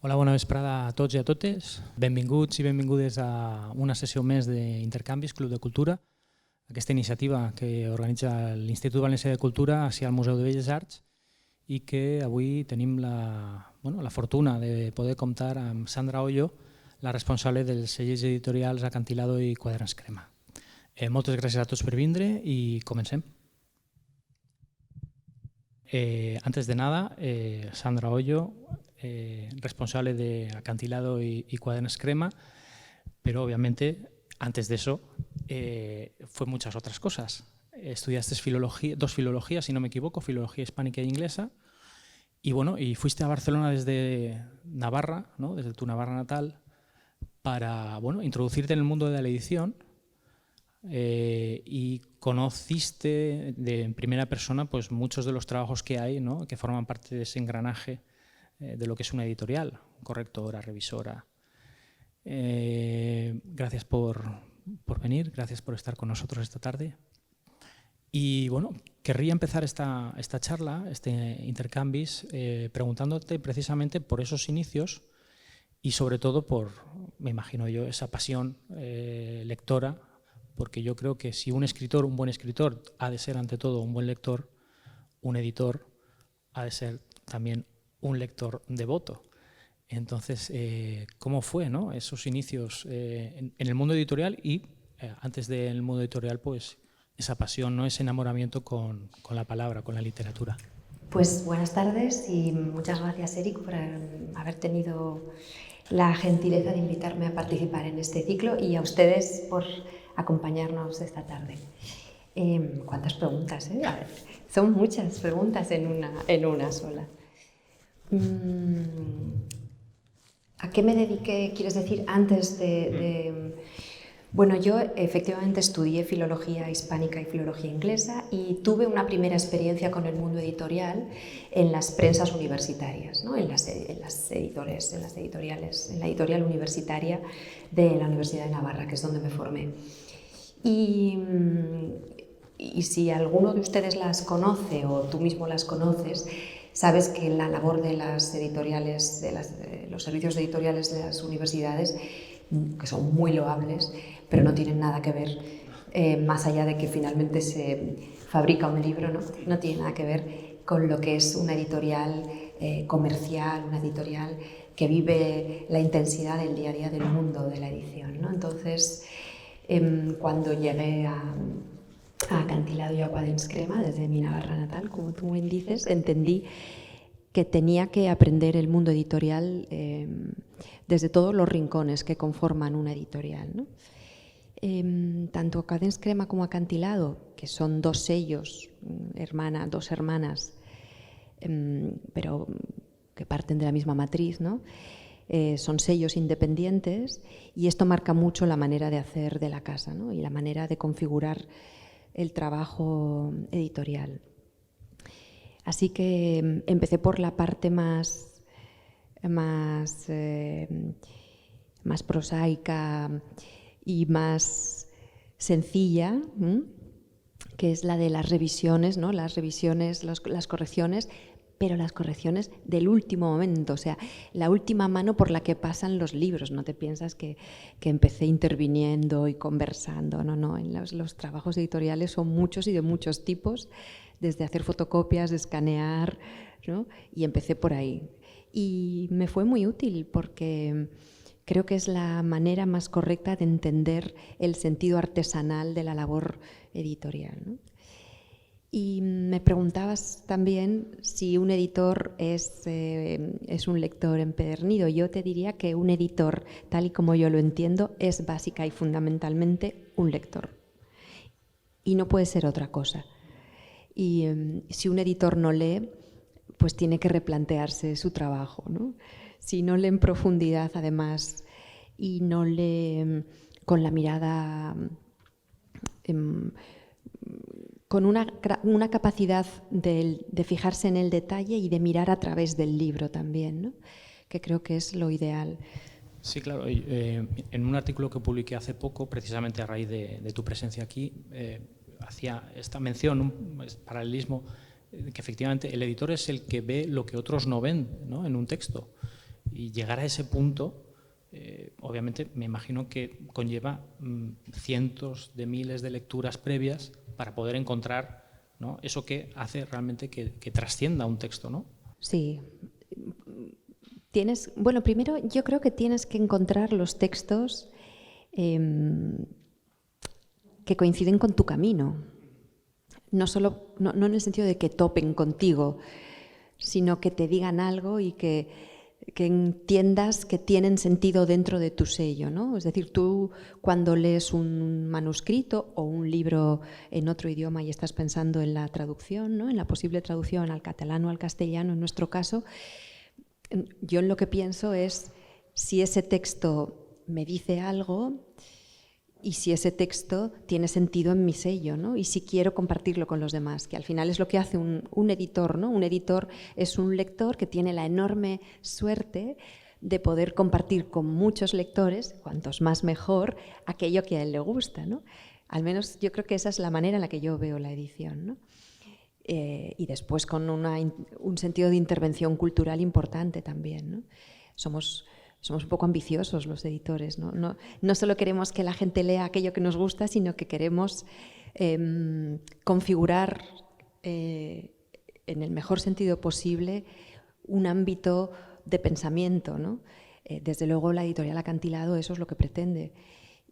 Hola, bona vesprada a tots i a totes. Benvinguts i benvingudes a una sessió més d'Intercanvis, Club de Cultura, aquesta iniciativa que organitza l'Institut Valencià de Cultura hacia el Museu de Belles Arts i que avui tenim la fortuna de poder comptar amb Sandra Hoyo, la responsable dels cells editorials Acantilado i Quaderns Crema. Moltes gràcies a tots per vindre i comencem. Antes de nada, Sandra Hoyo, responsable de Acantilado y Quaderns Crema, pero obviamente antes de eso fue muchas otras cosas. Estudiaste dos filologías, si no me equivoco, filología hispánica e inglesa, y fuiste a Barcelona desde Navarra, ¿no? Desde tu Navarra natal, para introducirte en el mundo de la edición. Y conociste en primera persona pues muchos de los trabajos que hay, ¿no? Que forman parte de ese engranaje de lo que es una editorial, correctora, revisora. Gracias por venir, gracias por estar con nosotros esta tarde. Y querría empezar esta charla, este intercambis, preguntándote precisamente por esos inicios y sobre todo por, me imagino yo, esa pasión lectora, porque yo creo que si un buen escritor, ha de ser ante todo un buen lector, un editor ha de ser también un lector devoto. Entonces, ¿cómo fue, ¿no? Esos inicios en el mundo editorial y antes del mundo editorial, pues esa pasión, ¿no? Ese enamoramiento con la palabra, con la literatura? Pues buenas tardes y muchas gracias, Eric, por haber tenido la gentileza de invitarme a participar en este ciclo y a ustedes por acompañarnos esta tarde. ¿Cuántas preguntas? A ver, son muchas preguntas en una sola. ¿A qué me dediqué, quieres decir, antes de...? Bueno, yo efectivamente estudié filología hispánica y filología inglesa y tuve una primera experiencia con el mundo editorial en las prensas universitarias, ¿no? en la editorial universitaria de la Universidad de Navarra, que es donde me formé. Y si alguno de ustedes las conoce o tú mismo las conoces, sabes que la labor de las editoriales, de los servicios editoriales de las universidades, que son muy loables, pero no tienen nada que ver, más allá de que finalmente se fabrica un libro, no tiene nada que ver con lo que es una editorial comercial, una editorial que vive la intensidad del día a día del mundo de la edición, ¿no? Entonces, cuando llegué a Acantilado y a Quaderns Crema, desde mi Navarra natal, como tú bien dices, entendí que tenía que aprender el mundo editorial desde todos los rincones que conforman una editorial, ¿no? Tanto Quaderns Crema como Acantilado, que son dos sellos, dos hermanas, pero que parten de la misma matriz, ¿no? Son sellos independientes y esto marca mucho la manera de hacer de la casa, ¿no? Y la manera de configurar el trabajo editorial. Así que empecé por la parte más prosaica y más sencilla, que es la de las revisiones, ¿no? Las correcciones, pero las correcciones del último momento, o sea, la última mano por la que pasan los libros. No te piensas que empecé interviniendo y conversando, no. En los trabajos editoriales son muchos y de muchos tipos, desde hacer fotocopias, escanear, ¿no? Y empecé por ahí. Y me fue muy útil porque creo que es la manera más correcta de entender el sentido artesanal de la labor editorial, ¿no? Y me preguntabas también si un editor es un lector empedernido. Yo te diría que un editor, tal y como yo lo entiendo, es básica y fundamentalmente un lector. Y no puede ser otra cosa. Y si un editor no lee, pues tiene que replantearse su trabajo, ¿no? Si no lee en profundidad, además, y no lee con la mirada, con una capacidad de fijarse en el detalle y de mirar a través del libro también, ¿no? Que creo que es lo ideal. Sí, claro. En un artículo que publiqué hace poco, precisamente a raíz de tu presencia aquí, hacía esta mención, un paralelismo, que efectivamente el editor es el que ve lo que otros no ven, ¿no? En un texto. Y llegar a ese punto, obviamente, me imagino que conlleva cientos de miles de lecturas previas para poder encontrar, ¿no?, eso que hace realmente que trascienda un texto, ¿no? Sí. Bueno, primero yo creo que tienes que encontrar los textos que coinciden con tu camino. No en el sentido de que topen contigo, sino que te digan algo y que entiendas que tienen sentido dentro de tu sello, ¿no? Es decir, tú cuando lees un manuscrito o un libro en otro idioma y estás pensando en la traducción, ¿no?, en la posible traducción al catalán o al castellano, en nuestro caso, yo en lo que pienso es si ese texto me dice algo y si ese texto tiene sentido en mi sello, ¿no?, y si quiero compartirlo con los demás, que al final es lo que hace un editor, ¿no? Un editor es un lector que tiene la enorme suerte de poder compartir con muchos lectores, cuantos más mejor, aquello que a él le gusta, ¿no? Al menos yo creo que esa es la manera en la que yo veo la edición, ¿no? Y después con un sentido de intervención cultural importante también, ¿no? Somos un poco ambiciosos los editores, ¿no? No solo queremos que la gente lea aquello que nos gusta, sino que queremos configurar en el mejor sentido posible un ámbito de pensamiento, ¿no? Desde luego la editorial Acantilado eso es lo que pretende.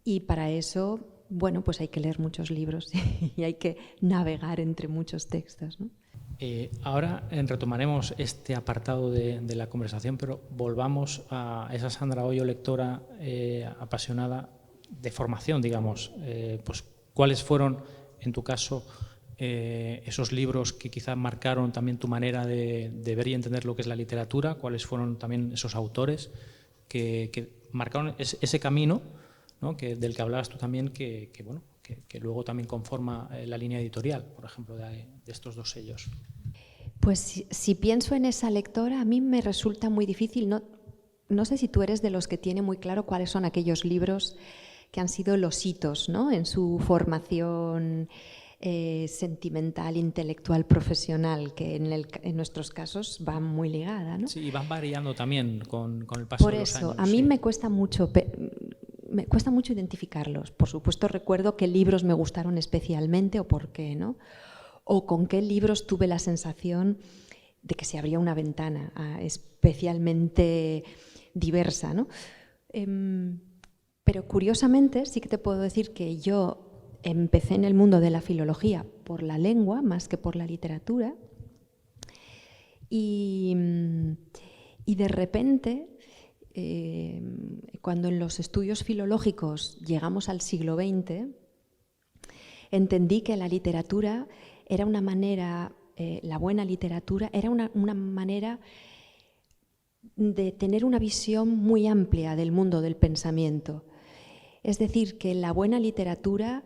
Y para eso, bueno, pues hay que leer muchos libros y hay que navegar entre muchos textos, ¿no? Ahora retomaremos este apartado de la conversación, pero volvamos a esa Sandra Hoyo, lectora apasionada de formación, digamos. Pues, ¿cuáles fueron, en tu caso, esos libros que quizás marcaron también tu manera de ver y entender lo que es la literatura? ¿Cuáles fueron también esos autores que marcaron ese camino, ¿no?, del que hablabas tú también, que luego también conforma la línea editorial, por ejemplo, de estos dos sellos? Pues si pienso en esa lectora, a mí me resulta muy difícil. No sé si tú eres de los que tiene muy claro cuáles son aquellos libros que han sido los hitos, ¿no?, en su formación sentimental, intelectual, profesional, que en nuestros casos va muy ligada, ¿no? Sí, y van variando también con el paso Por de los eso, años. a mí sí. me cuesta mucho identificarlos. Por supuesto, recuerdo qué libros me gustaron especialmente o por qué, ¿no? O con qué libros tuve la sensación de que se abría una ventana especialmente diversa, ¿no? Pero curiosamente sí que te puedo decir que yo empecé en el mundo de la filología por la lengua más que por la literatura y de repente, cuando en los estudios filológicos llegamos al siglo XX, entendí que la literatura era una manera, la buena literatura era una manera de tener una visión muy amplia del mundo del pensamiento. Es decir, que la buena literatura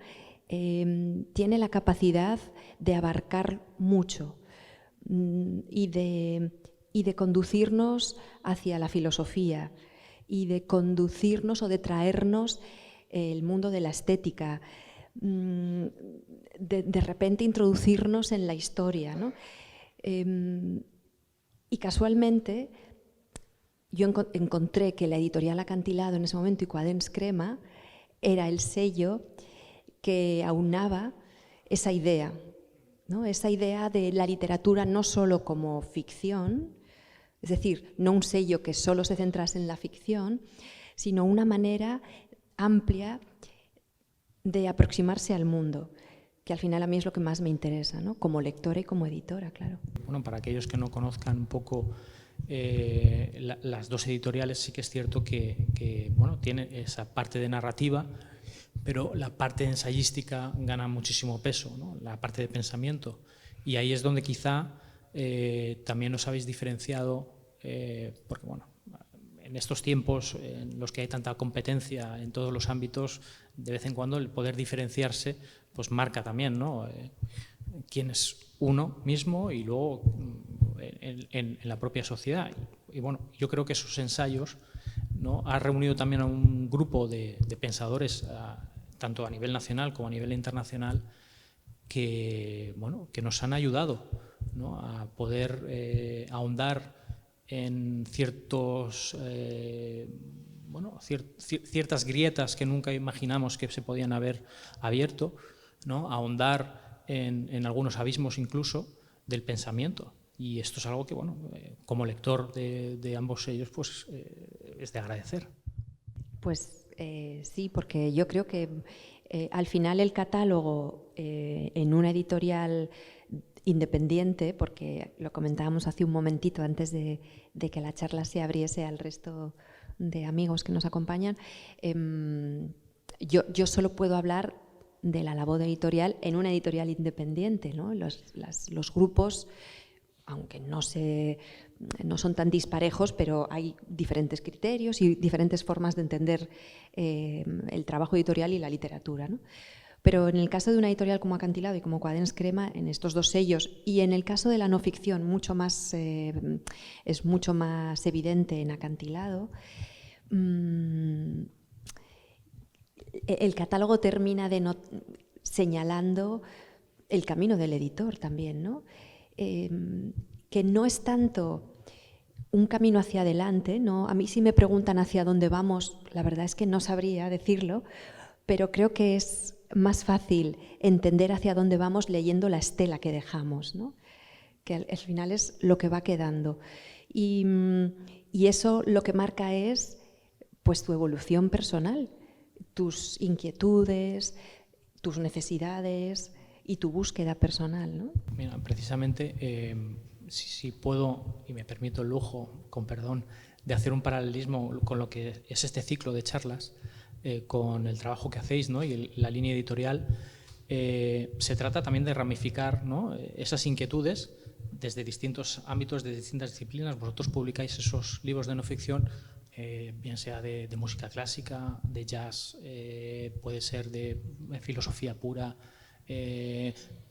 tiene la capacidad de abarcar mucho y de conducirnos hacia la filosofía y de conducirnos o de traernos el mundo de la estética, de repente introducirnos en la historia, ¿no? Y casualmente yo encontré que la editorial Acantilado en ese momento y Quaderns Crema era el sello que aunaba esa idea, ¿no? Esa idea de la literatura no solo como ficción, es decir, no un sello que solo se centrase en la ficción, sino una manera amplia de aproximarse al mundo, que al final a mí es lo que más me interesa, ¿no?, como lectora y como editora, claro. Bueno, para aquellos que no conozcan un poco las dos editoriales, sí que es cierto que bueno, tiene esa parte de narrativa, pero la parte ensayística gana muchísimo peso, ¿no?, la parte de pensamiento. Y ahí es donde quizá también os habéis diferenciado, porque bueno, en estos tiempos en los que hay tanta competencia en todos los ámbitos, de vez en cuando el poder diferenciarse pues marca también, ¿no?, quién es uno mismo y luego en la propia sociedad. Y bueno, yo creo que esos ensayos, ¿no?, ha reunido también a un grupo de pensadores, tanto a nivel nacional como a nivel internacional, que, bueno, que nos han ayudado, ¿no?, a poder ahondar en ciertos, ciertas grietas que nunca imaginamos que se podían haber abierto, ¿no? Ahondar en algunos abismos incluso del pensamiento. Y esto es algo que, como lector de ambos sellos, pues es de agradecer. Pues sí, porque yo creo que al final el catálogo en una editorial independiente, porque lo comentábamos hace un momentito antes de que la charla se abriese al resto de amigos que nos acompañan, yo solo puedo hablar de la labor editorial en una editorial independiente, ¿no? Los grupos, aunque no son tan disparejos, pero hay diferentes criterios y diferentes formas de entender el trabajo editorial y la literatura, ¿no? Pero en el caso de una editorial como Acantilado y como Quaderns Crema, en estos dos sellos, y en el caso de la no ficción, es mucho más evidente en Acantilado, el catálogo termina señalando el camino del editor también, ¿no? Que no es tanto un camino hacia adelante, ¿no? A mí si me preguntan hacia dónde vamos, la verdad es que no sabría decirlo, pero creo que es más fácil entender hacia dónde vamos leyendo la estela que dejamos, ¿no? Que al final es lo que va quedando. Y eso lo que marca es pues tu evolución personal, tus inquietudes, tus necesidades y tu búsqueda personal, ¿no? Mira, precisamente, si puedo, y me permito el lujo, con perdón, de hacer un paralelismo con lo que es este ciclo de charlas, con el trabajo que hacéis, ¿no? Y la línea editorial, se trata también de ramificar, ¿no? Esas inquietudes desde distintos ámbitos, de distintas disciplinas. Vosotros publicáis esos libros de no ficción, bien sea de música clásica, de jazz, puede ser de filosofía pura,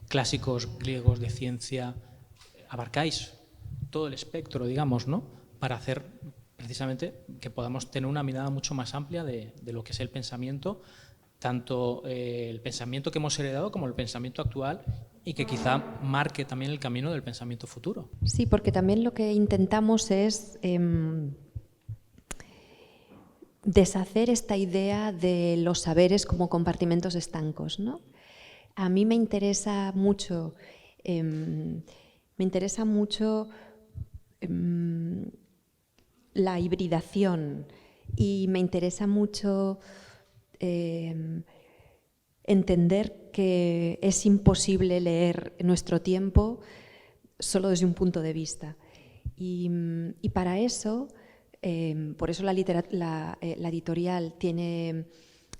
clásicos griegos de ciencia. Abarcáis todo el espectro, digamos, ¿no? Para hacer precisamente que podamos tener una mirada mucho más amplia de lo que es el pensamiento, tanto el pensamiento que hemos heredado como el pensamiento actual, y que quizá marque también el camino del pensamiento futuro. Sí, porque también lo que intentamos es deshacer esta idea de los saberes como compartimentos estancos, ¿no? A mí me interesa mucho la hibridación, y me interesa mucho entender que es imposible leer nuestro tiempo solo desde un punto de vista. Y para eso, por eso la editorial tiene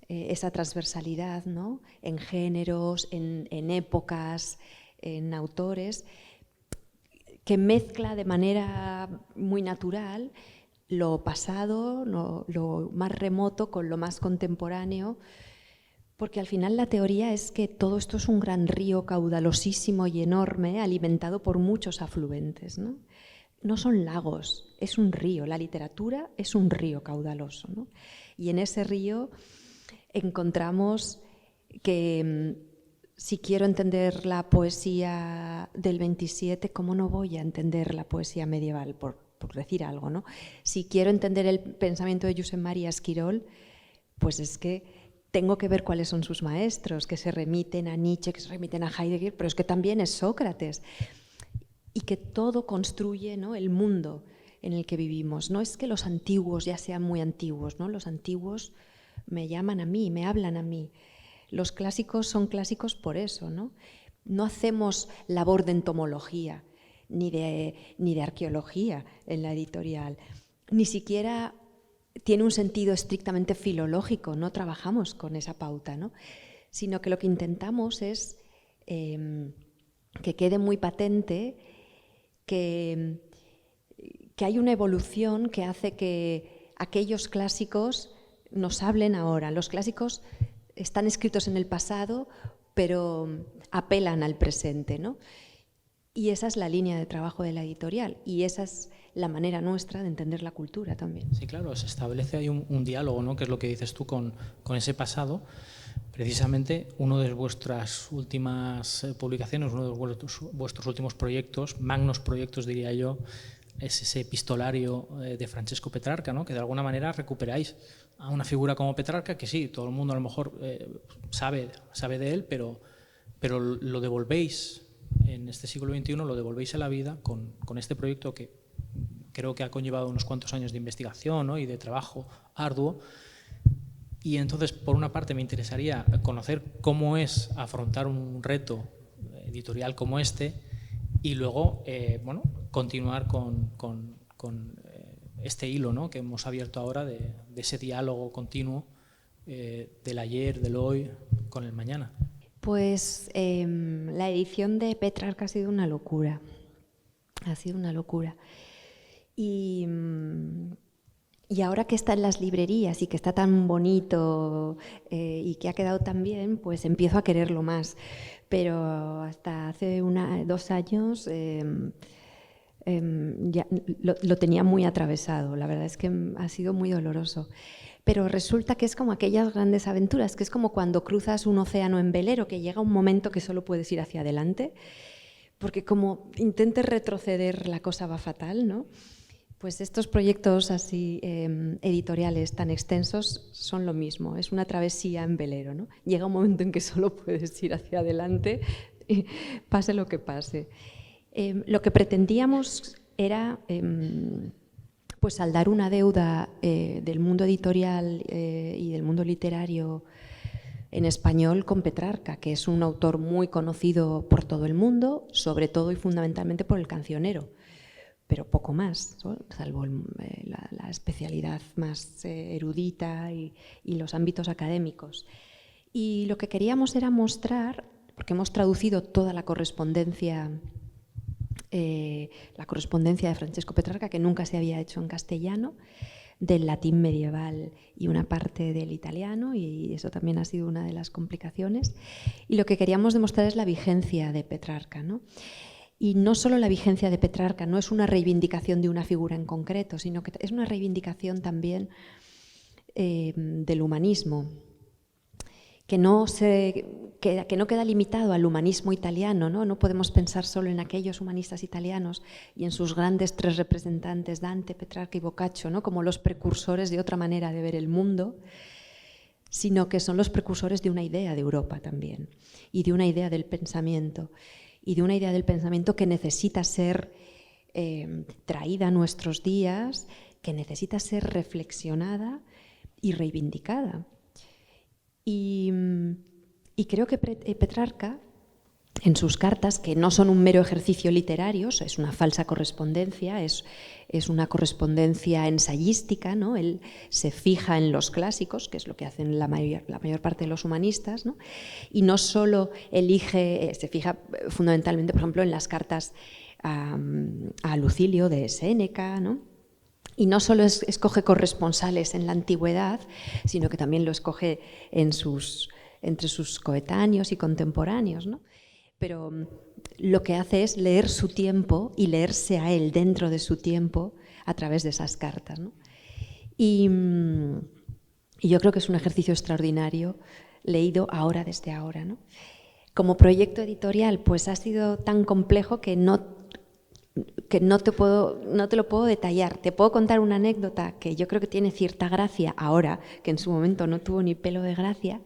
esa transversalidad, ¿no? En géneros, en épocas, en autores, que mezcla de manera muy natural lo pasado, lo más remoto con lo más contemporáneo, porque al final la teoría es que todo esto es un gran río caudalosísimo y enorme, alimentado por muchos afluentes, ¿no? No son lagos, es un río. La literatura es un río caudaloso, ¿no? Y en ese río encontramos que si quiero entender la poesía del 27, ¿cómo no voy a entender la poesía medieval? Por decir algo, ¿no? Si quiero entender el pensamiento de Josep Maria Esquirol, pues es que tengo que ver cuáles son sus maestros, que se remiten a Nietzsche, que se remiten a Heidegger, pero es que también es Sócrates. Y que todo construye, ¿no?, el mundo en el que vivimos. No es que los antiguos ya sean muy antiguos, ¿no? Los antiguos me llaman a mí, me hablan a mí. Los clásicos son clásicos por eso, ¿no? No hacemos labor de entomología ni de arqueología en la editorial. Ni siquiera tiene un sentido estrictamente filológico, no trabajamos con esa pauta, ¿no? Sino que lo que intentamos es que quede muy patente que hay una evolución que hace que aquellos clásicos nos hablen ahora. Los clásicos están escritos en el pasado, pero apelan al presente, ¿no? Y esa es la línea de trabajo de la editorial, y esa es la manera nuestra de entender la cultura también. Sí, claro, se establece ahí un diálogo, ¿no?, que es lo que dices tú con ese pasado. Precisamente uno de vuestras últimas publicaciones, uno de vuestros últimos proyectos, magnos proyectos diría yo, es ese epistolario de Francesco Petrarca, ¿no? Que de alguna manera recuperáis a una figura como Petrarca, que sí, todo el mundo a lo mejor sabe de él, pero lo devolvéis en este siglo XXI, lo devolvéis a la vida con este proyecto que creo que ha conllevado unos cuantos años de investigación, ¿no? Y de trabajo arduo. Y entonces, por una parte, me interesaría conocer cómo es afrontar un reto editorial como este y luego, bueno, continuar con este hilo, ¿no? Que hemos abierto ahora de ese diálogo continuo del ayer, del hoy, con el mañana. Pues la edición de Petrarca ha sido una locura. Ha sido una locura. Y ahora que está en las librerías y que está tan bonito y que ha quedado tan bien, pues empiezo a quererlo más. Pero hasta hace 2 años ya lo tenía muy atravesado. La verdad es que ha sido muy doloroso. Pero resulta que es como aquellas grandes aventuras, que es como cuando cruzas un océano en velero, que llega un momento que solo puedes ir hacia adelante, porque como intentes retroceder la cosa va fatal, ¿no? Pues estos proyectos así editoriales tan extensos son lo mismo, es una travesía en velero, ¿no? Llega un momento en que solo puedes ir hacia adelante, pase lo que pase. Lo que pretendíamos era pues saldar una deuda del mundo editorial y del mundo literario en español con Petrarca, que es un autor muy conocido por todo el mundo, sobre todo y fundamentalmente por El Cancionero, pero poco más, ¿no? Salvo la especialidad más erudita y los ámbitos académicos. Y lo que queríamos era mostrar, porque hemos traducido toda la correspondencia de Francesco Petrarca, que nunca se había hecho en castellano, del latín medieval y una parte del italiano, y eso también ha sido una de las complicaciones. Y lo que queríamos demostrar es la vigencia de Petrarca, ¿no? Y no solo la vigencia de Petrarca, no es una reivindicación de una figura en concreto, sino que es una reivindicación también del humanismo, que no queda limitado al humanismo italiano, ¿no? No podemos pensar solo en aquellos humanistas italianos y en sus grandes 3 representantes, Dante, Petrarca y Boccaccio, ¿no? Como los precursores de otra manera de ver el mundo, sino que son los precursores de una idea de Europa también, y de una idea del pensamiento, y de una idea del pensamiento que necesita ser traída a nuestros días, que necesita ser reflexionada y reivindicada. Y creo que Petrarca, en sus cartas, que no son un mero ejercicio literario, es una falsa correspondencia, es una correspondencia ensayística, ¿no? Él se fija en los clásicos, que es lo que hacen la mayor parte de los humanistas, ¿no? Y no solo se fija fundamentalmente, por ejemplo, en las cartas a Lucilio de Séneca, ¿no? Y no solo escoge corresponsales en la antigüedad, sino que también lo escoge entre sus coetáneos y contemporáneos, ¿no? Pero lo que hace es leer su tiempo y leerse a él dentro de su tiempo a través de esas cartas, ¿no? Y yo creo que es un ejercicio extraordinario leído desde ahora, ¿no? Como proyecto editorial, pues ha sido tan complejo que no te lo puedo detallar. Te puedo contar una anécdota que yo creo que tiene cierta gracia ahora, que en su momento no tuvo ni pelo de gracia,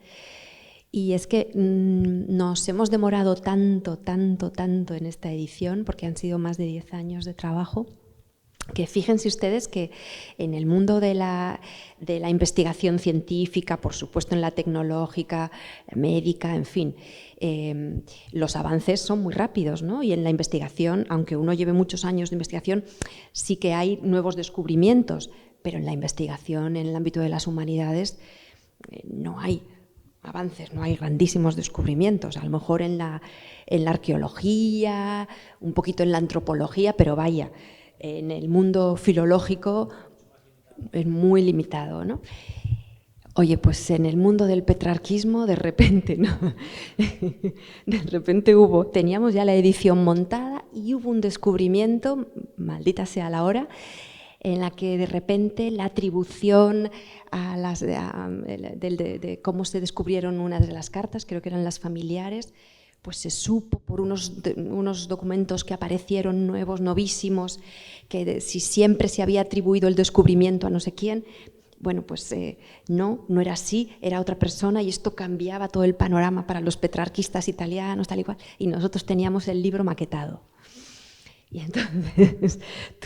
y es que nos hemos demorado tanto en esta edición, porque han sido más de 10 años de trabajo, que fíjense ustedes que en el mundo de la investigación científica, por supuesto en la tecnológica, médica, en fin, los avances son muy rápidos, ¿no? Y en la investigación, aunque uno lleve muchos años de investigación, sí que hay nuevos descubrimientos, pero en la investigación, en el ámbito de las humanidades, no hay avances, no hay grandísimos descubrimientos. A lo mejor en la arqueología, un poquito en la antropología, pero vaya, en el mundo filológico es muy limitado, ¿no? Oye, pues en el mundo del petrarquismo de repente, ¿no? De repente teníamos ya la edición montada y hubo un descubrimiento, maldita sea la hora, en la que de repente la atribución de cómo se descubrieron unas de las cartas, creo que eran las familiares, pues se supo por unos documentos que aparecieron nuevos, novísimos, que si siempre se había atribuido el descubrimiento a no sé quién. Bueno, pues no era así, era otra persona, y esto cambiaba todo el panorama para los petrarquistas italianos, tal y cual, y nosotros teníamos el libro maquetado. Y entonces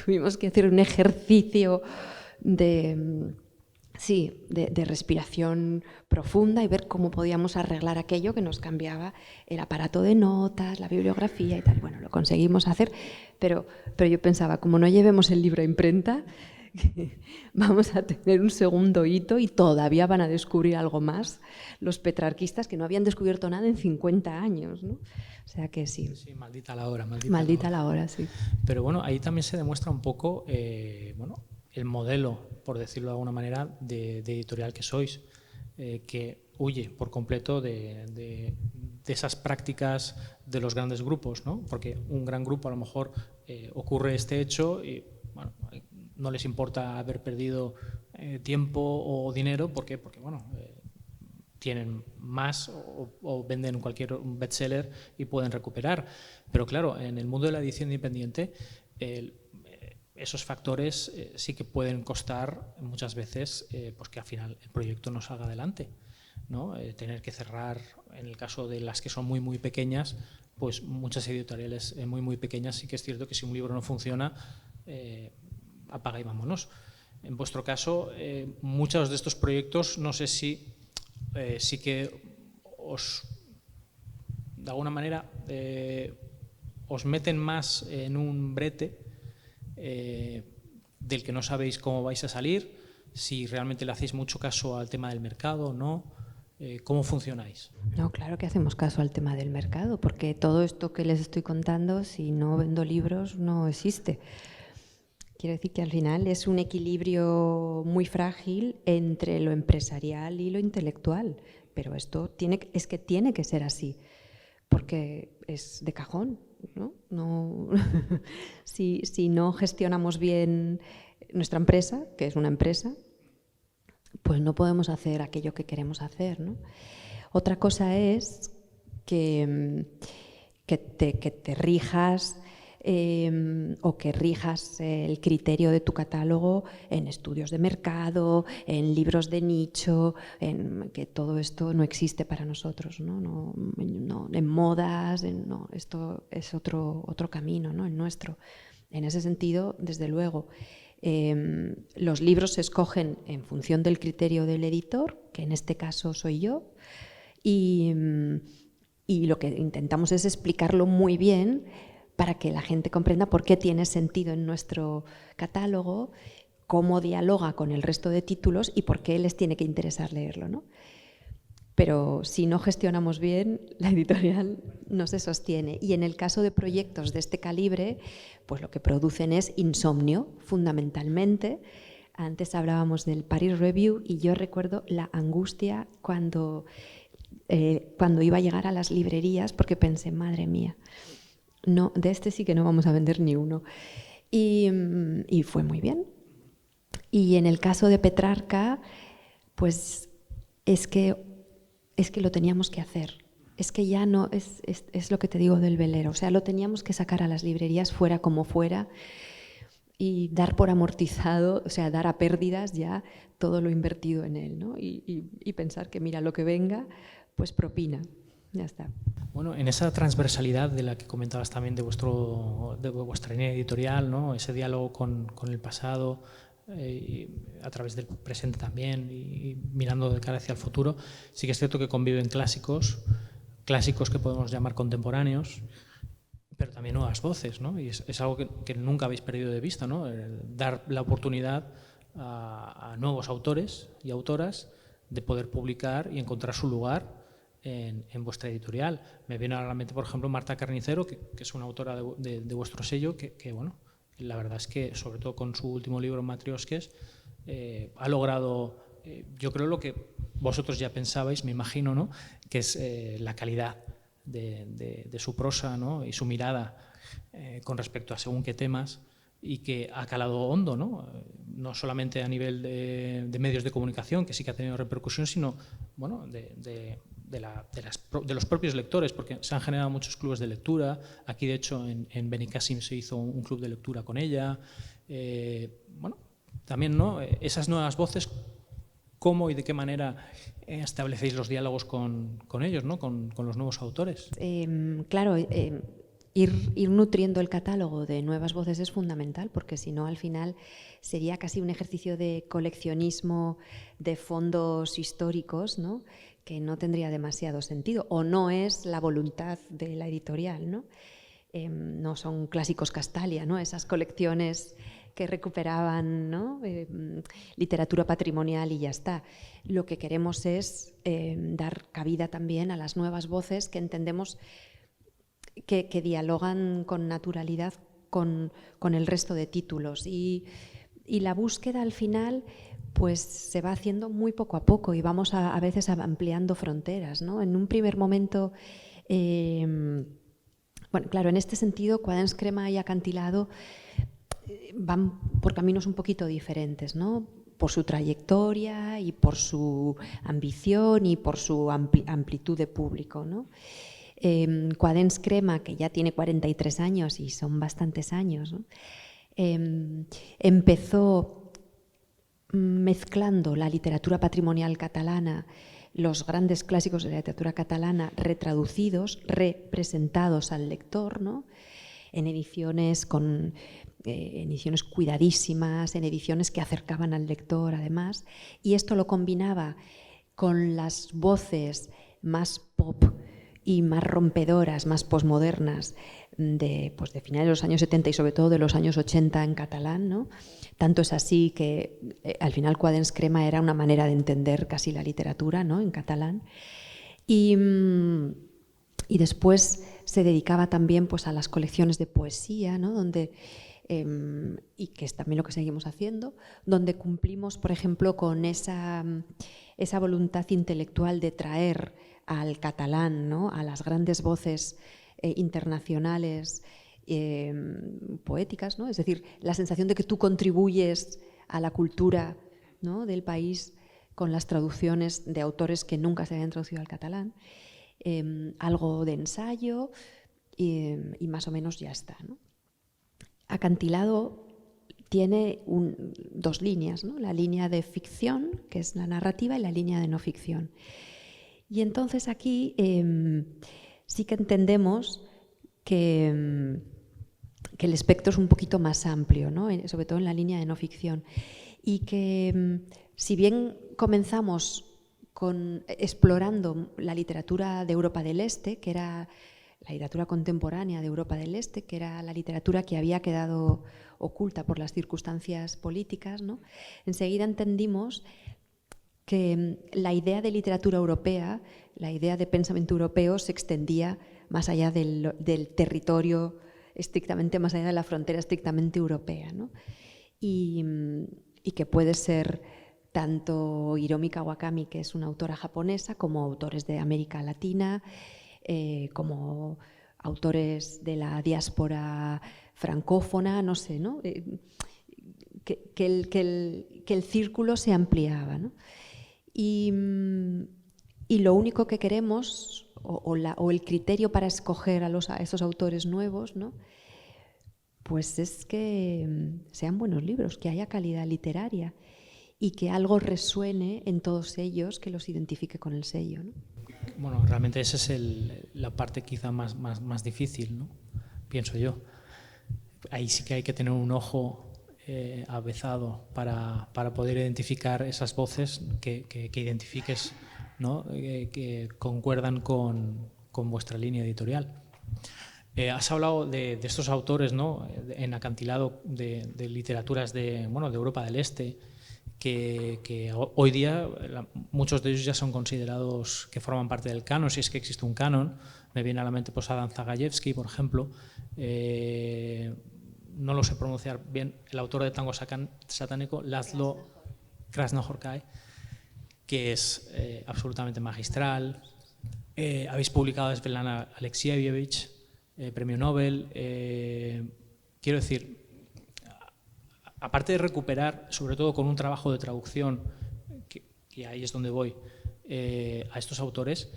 tuvimos que hacer un ejercicio de respiración profunda y ver cómo podíamos arreglar aquello que nos cambiaba el aparato de notas, la bibliografía y tal. Bueno, lo conseguimos hacer, pero yo pensaba, como no llevemos el libro a imprenta, vamos a tener un segundo hito y todavía van a descubrir algo más los petrarquistas, que no habían descubierto nada en 50 años, ¿no? O sea que sí. Sí, maldita la hora. Maldita la hora, sí. Pero bueno, ahí también se demuestra un poco el modelo, por decirlo de alguna manera, de editorial que sois, que huye por completo de esas prácticas de los grandes grupos, ¿no? Porque un gran grupo a lo mejor ocurre este hecho y bueno, no les importa haber perdido tiempo o dinero, porque bueno, tienen más o venden cualquier bestseller y pueden recuperar. Pero claro, en el mundo de la edición independiente, esos factores sí que pueden costar muchas veces pues que al final el proyecto no salga adelante, ¿no? Tener que cerrar, en el caso de las que son muy, muy pequeñas, pues muchas editoriales muy, muy pequeñas, sí que es cierto que si un libro no funciona, apaga y vámonos. En vuestro caso, muchos de estos proyectos, no sé si sí que os, de alguna manera, os meten más en un brete del que no sabéis cómo vais a salir, si realmente le hacéis mucho caso al tema del mercado o no. ¿Cómo funcionáis? No, claro que hacemos caso al tema del mercado, porque todo esto que les estoy contando, si no vendo libros, no existe. Quiero decir que al final es un equilibrio muy frágil entre lo empresarial y lo intelectual, pero esto es que tiene que ser así, porque es de cajón, ¿no? Si no gestionamos bien nuestra empresa, que es una empresa, pues no podemos hacer aquello que queremos hacer, ¿no? Otra cosa es que te rijas o que rijas el criterio de tu catálogo en estudios de mercado, en libros de nicho, en que todo esto no existe para nosotros, ¿no? En modas, no, esto es otro camino, ¿no? El nuestro. En ese sentido, desde luego, los libros se escogen en función del criterio del editor, que en este caso soy yo, y lo que intentamos es explicarlo muy bien para que la gente comprenda por qué tiene sentido en nuestro catálogo, cómo dialoga con el resto de títulos y por qué les tiene que interesar leerlo, ¿no? Pero si no gestionamos bien, la editorial no se sostiene. Y en el caso de proyectos de este calibre, pues lo que producen es insomnio, fundamentalmente. Antes hablábamos del Paris Review y yo recuerdo la angustia cuando iba a llegar a las librerías, porque pensé, madre mía, no, de este sí que no vamos a vender ni uno. Y fue muy bien. Y en el caso de Petrarca, pues es que lo teníamos que hacer. Es que ya no, es lo que te digo del velero. O sea, lo teníamos que sacar a las librerías fuera como fuera y dar por amortizado, o sea, dar a pérdidas ya todo lo invertido en él, ¿no? Y pensar que mira, lo que venga, pues propina. Ya está. Bueno, en esa transversalidad de la que comentabas también de vuestra línea editorial, ¿no? Ese diálogo con el pasado, a través del presente también y mirando de cara hacia el futuro, sí que es cierto que conviven clásicos que podemos llamar contemporáneos, pero también nuevas voces, ¿no? Y es algo que nunca habéis perdido de vista, ¿no? Dar la oportunidad a nuevos autores y autoras de poder publicar y encontrar su lugar en vuestra editorial. Me viene a la mente, por ejemplo, Marta Carnicero, que es una autora de vuestro sello, que bueno, la verdad es que, sobre todo con su último libro, Matrioskes, ha logrado, yo creo, lo que vosotros ya pensabais, me imagino, ¿no? Que es la calidad de su prosa, ¿no? Y su mirada con respecto a según qué temas, y que ha calado hondo, ¿no? No solamente a nivel de medios de comunicación, que sí que ha tenido repercusión, sino bueno, de de los propios lectores, porque se han generado muchos clubes de lectura. Aquí, de hecho, en Benicàssim se hizo un club de lectura con ella. Bueno, también, ¿no?, esas nuevas voces, ¿cómo y de qué manera establecéis los diálogos con ellos, ¿no?, con los nuevos autores? Claro, ir nutriendo el catálogo de nuevas voces es fundamental, porque si no, al final sería casi un ejercicio de coleccionismo de fondos históricos, ¿no?, que no tendría demasiado sentido, o no es la voluntad de la editorial, ¿no? No son clásicos Castalia, ¿no?, esas colecciones que recuperaban, ¿no?, literatura patrimonial y ya está. Lo que queremos es dar cabida también a las nuevas voces que entendemos que dialogan con naturalidad con el resto de títulos. Y la búsqueda al final pues se va haciendo muy poco a poco y vamos a veces ampliando fronteras, ¿no? En un primer momento, bueno, claro, en este sentido, Quaderns Crema y Acantilado van por caminos un poquito diferentes, ¿no?, por su trayectoria y por su ambición y por su amplitud de público, ¿no? Quaderns Crema, que ya tiene 43 años y son bastantes años, ¿no?, empezó mezclando la literatura patrimonial catalana, los grandes clásicos de la literatura catalana retraducidos, representados al lector, ¿no?, en ediciones ediciones cuidadísimas, en ediciones que acercaban al lector además, y esto lo combinaba con las voces más pop y más rompedoras, más posmodernas de finales de los años 70 y sobre todo de los años 80 en catalán, ¿no? Tanto es así que al final Quaderns Crema era una manera de entender casi la literatura, ¿no?, en catalán. Y después se dedicaba también pues a las colecciones de poesía, ¿no?, donde, y que es también lo que seguimos haciendo, donde cumplimos, por ejemplo, con esa voluntad intelectual de traer al catalán, ¿no?, a las grandes voces internacionales poéticas, ¿no?, es decir, la sensación de que tú contribuyes a la cultura, ¿no?, del país con las traducciones de autores que nunca se habían traducido al catalán, algo de ensayo y más o menos ya está, ¿no? Acantilado tiene dos líneas, ¿no?, la línea de ficción, que es la narrativa, y la línea de no ficción. Y entonces aquí sí que entendemos que el espectro es un poquito más amplio, ¿no?, sobre todo en la línea de no ficción. Y que si bien comenzamos explorando la literatura de Europa del Este, que era la literatura contemporánea de Europa del Este, que era la literatura que había quedado oculta por las circunstancias políticas, ¿no?, enseguida entendimos que la idea de literatura europea, la idea de pensamiento europeo se extendía más allá del territorio estrictamente, más allá de la frontera estrictamente europea, ¿no? Y que puede ser tanto Hiromi Kawakami, que es una autora japonesa, como autores de América Latina, como autores de la diáspora francófona, no sé, ¿no?, que el círculo se ampliaba, ¿no? Y lo único que queremos, o el criterio para escoger a esos autores nuevos, ¿no?, pues es que sean buenos libros, que haya calidad literaria y que algo resuene en todos ellos que los identifique con el sello, ¿no? Bueno, realmente esa es la parte quizá más difícil, ¿no?, pienso yo. Ahí sí que hay que tener un ojo avezado para poder identificar esas voces que identifiques, ¿no?, que concuerdan con vuestra línea editorial. Has hablado de estos autores, ¿no?, en Acantilado, de literaturas de Europa del Este, que hoy día muchos de ellos ya son considerados que forman parte del canon, si es que existe un canon. Me viene a la mente Adam Zagajewski, por ejemplo. No lo sé pronunciar bien, el autor de Tango Satánico, László Krasznahorkai, que es absolutamente magistral. Habéis publicado a Svetlana Alexievich, premio Nobel. Quiero decir, aparte de recuperar, sobre todo con un trabajo de traducción, que ahí es donde voy, a estos autores,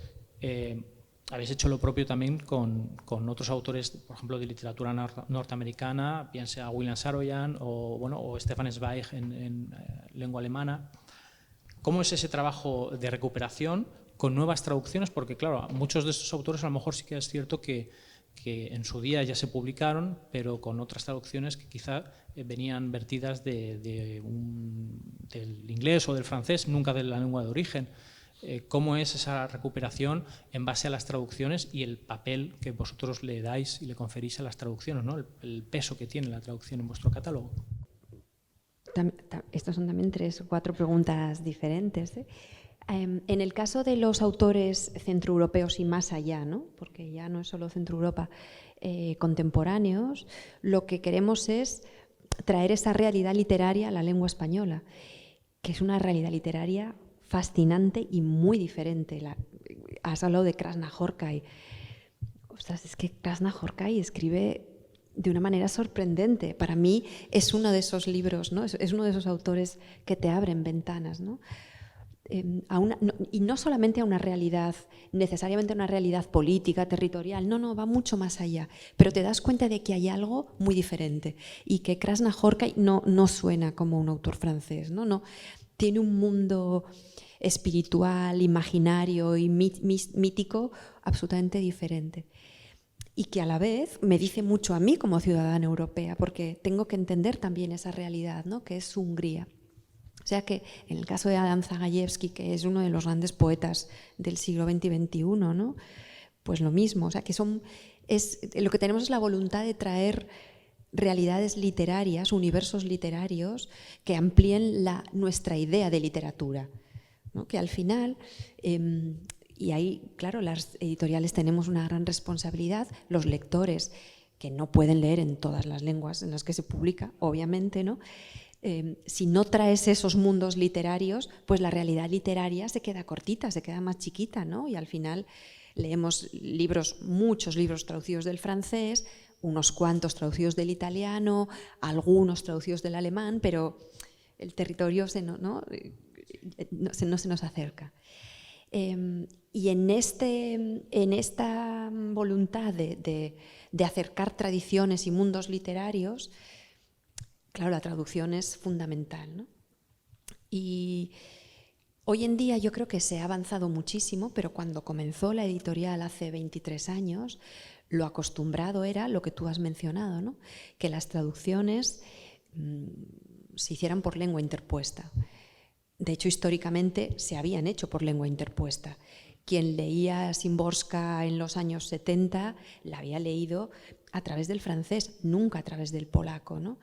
habéis hecho lo propio también con otros autores, por ejemplo, de literatura norteamericana, piense a William Saroyan o Stefan Zweig en lengua alemana. ¿Cómo es ese trabajo de recuperación con nuevas traducciones? Porque, claro, muchos de estos autores a lo mejor sí que es cierto que en su día ya se publicaron, pero con otras traducciones que quizá venían vertidas del inglés o del francés, nunca de la lengua de origen. ¿Cómo es esa recuperación en base a las traducciones y el papel que vosotros le dais y le conferís a las traducciones, ¿no? El peso que tiene la traducción en vuestro catálogo? Estas son también 3 o 4 preguntas diferentes, ¿eh? En el caso de los autores centroeuropeos y más allá, ¿no? Porque ya no es solo Centroeuropa, contemporáneos, lo que queremos es traer esa realidad literaria a la lengua española, que es una realidad literaria fascinante y muy diferente. Has hablado de Krasznahorkai. Ostras, es que Krasznahorkai escribe de una manera sorprendente. Para mí es uno de esos libros, ¿no? Es uno de esos autores que te abren ventanas, ¿no? Y no solamente a una realidad, necesariamente a una realidad política, territorial, no, va mucho más allá, pero te das cuenta de que hay algo muy diferente y que Krasznahorkai no suena como un autor francés, no, tiene un mundo espiritual, imaginario y mítico absolutamente diferente. Y que a la vez me dice mucho a mí como ciudadana europea, porque tengo que entender también esa realidad, ¿no? Que es Hungría. O sea que en el caso de Adam Zagajewski, que es uno de los grandes poetas del siglo XX y XXI, ¿no? Pues lo mismo. O sea que lo que tenemos es la voluntad de traer realidades literarias, universos literarios que amplíen nuestra idea de literatura, ¿no? Que al final, y ahí, claro, las editoriales tenemos una gran responsabilidad, los lectores que no pueden leer en todas las lenguas en las que se publica, obviamente, ¿no? Si no traes esos mundos literarios, pues la realidad literaria se queda cortita, se queda más chiquita, ¿no? Y al final leemos muchos libros traducidos del francés, unos cuantos traducidos del italiano, algunos traducidos del alemán, pero el territorio no se nos acerca. Y en esta voluntad de acercar tradiciones y mundos literarios, claro, la traducción es fundamental, ¿no? Y hoy en día yo creo que se ha avanzado muchísimo, pero cuando comenzó la editorial hace 23 años, lo acostumbrado era lo que tú has mencionado, ¿no? Que las traducciones se hicieran por lengua interpuesta. De hecho, históricamente se habían hecho por lengua interpuesta. Quien leía Szymborska en los años 70 la había leído a través del francés, nunca a través del polaco, ¿no?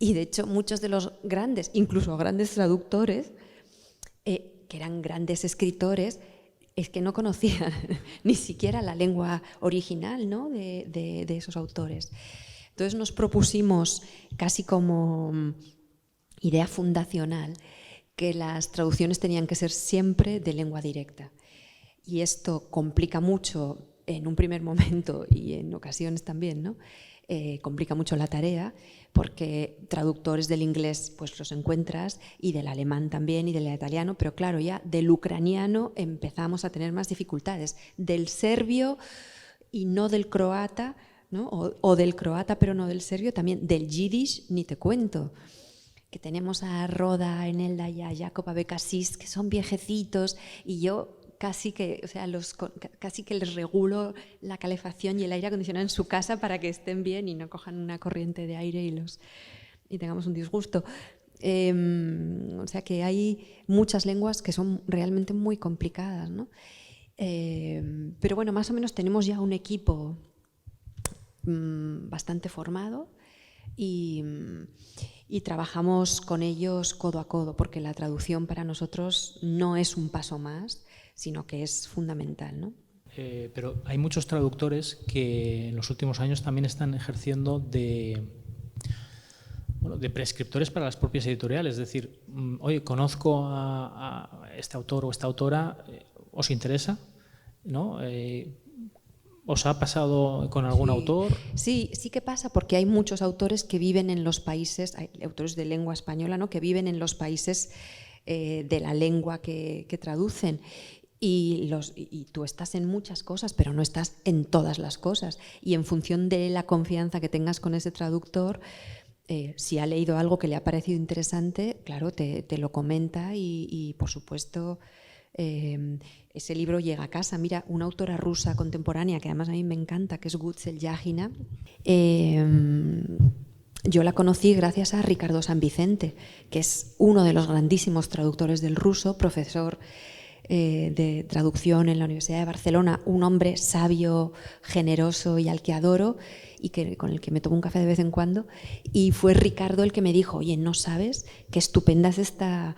Y de hecho muchos de los grandes, incluso grandes traductores, que eran grandes escritores, es que no conocían ni siquiera la lengua original, ¿no? de esos autores. Entonces nos propusimos casi como idea fundacional que las traducciones tenían que ser siempre de lengua directa. Y esto complica mucho en un primer momento y en ocasiones también, ¿no? Complica mucho la tarea porque traductores del inglés pues los encuentras y del alemán también y del italiano, pero claro, ya del ucraniano empezamos a tener más dificultades, del serbio y no del croata, ¿no? o del croata pero no del serbio, también del yiddish ni te cuento, que tenemos a Roda, Enelda y a Jacob Abecassis, que son viejecitos y yo casi que les regulo la calefacción y el aire acondicionado en su casa para que estén bien y no cojan una corriente de aire y tengamos un disgusto. O sea que hay muchas lenguas que son realmente muy complicadas, ¿no? Pero bueno, más o menos tenemos ya un equipo bastante formado y trabajamos con ellos codo a codo, porque la traducción para nosotros no es un paso más, sino que es fundamental, ¿no? Pero hay muchos traductores que en los últimos años también están ejerciendo de prescriptores para las propias editoriales. Es decir, oye, conozco a este autor o esta autora, ¿os interesa? ¿No? ¿Os ha pasado con algún autor? Sí que pasa, porque hay muchos autores que viven en los países, hay autores de lengua española, ¿no? Que viven en los países de la lengua que traducen. y tú estás en muchas cosas, pero no estás en todas las cosas. Y en función de la confianza que tengas con ese traductor, si ha leído algo que le ha parecido interesante, claro, te lo comenta y por supuesto, ese libro llega a casa. Mira, una autora rusa contemporánea que además a mí me encanta, que es Guzel Yagina, yo la conocí gracias a Ricardo San Vicente, que es uno de los grandísimos traductores del ruso, profesor de traducción en la Universidad de Barcelona, un hombre sabio, generoso y al que adoro y con el que me tomo un café de vez en cuando. Y fue Ricardo el que me dijo: oye, ¿no sabes qué estupenda es esta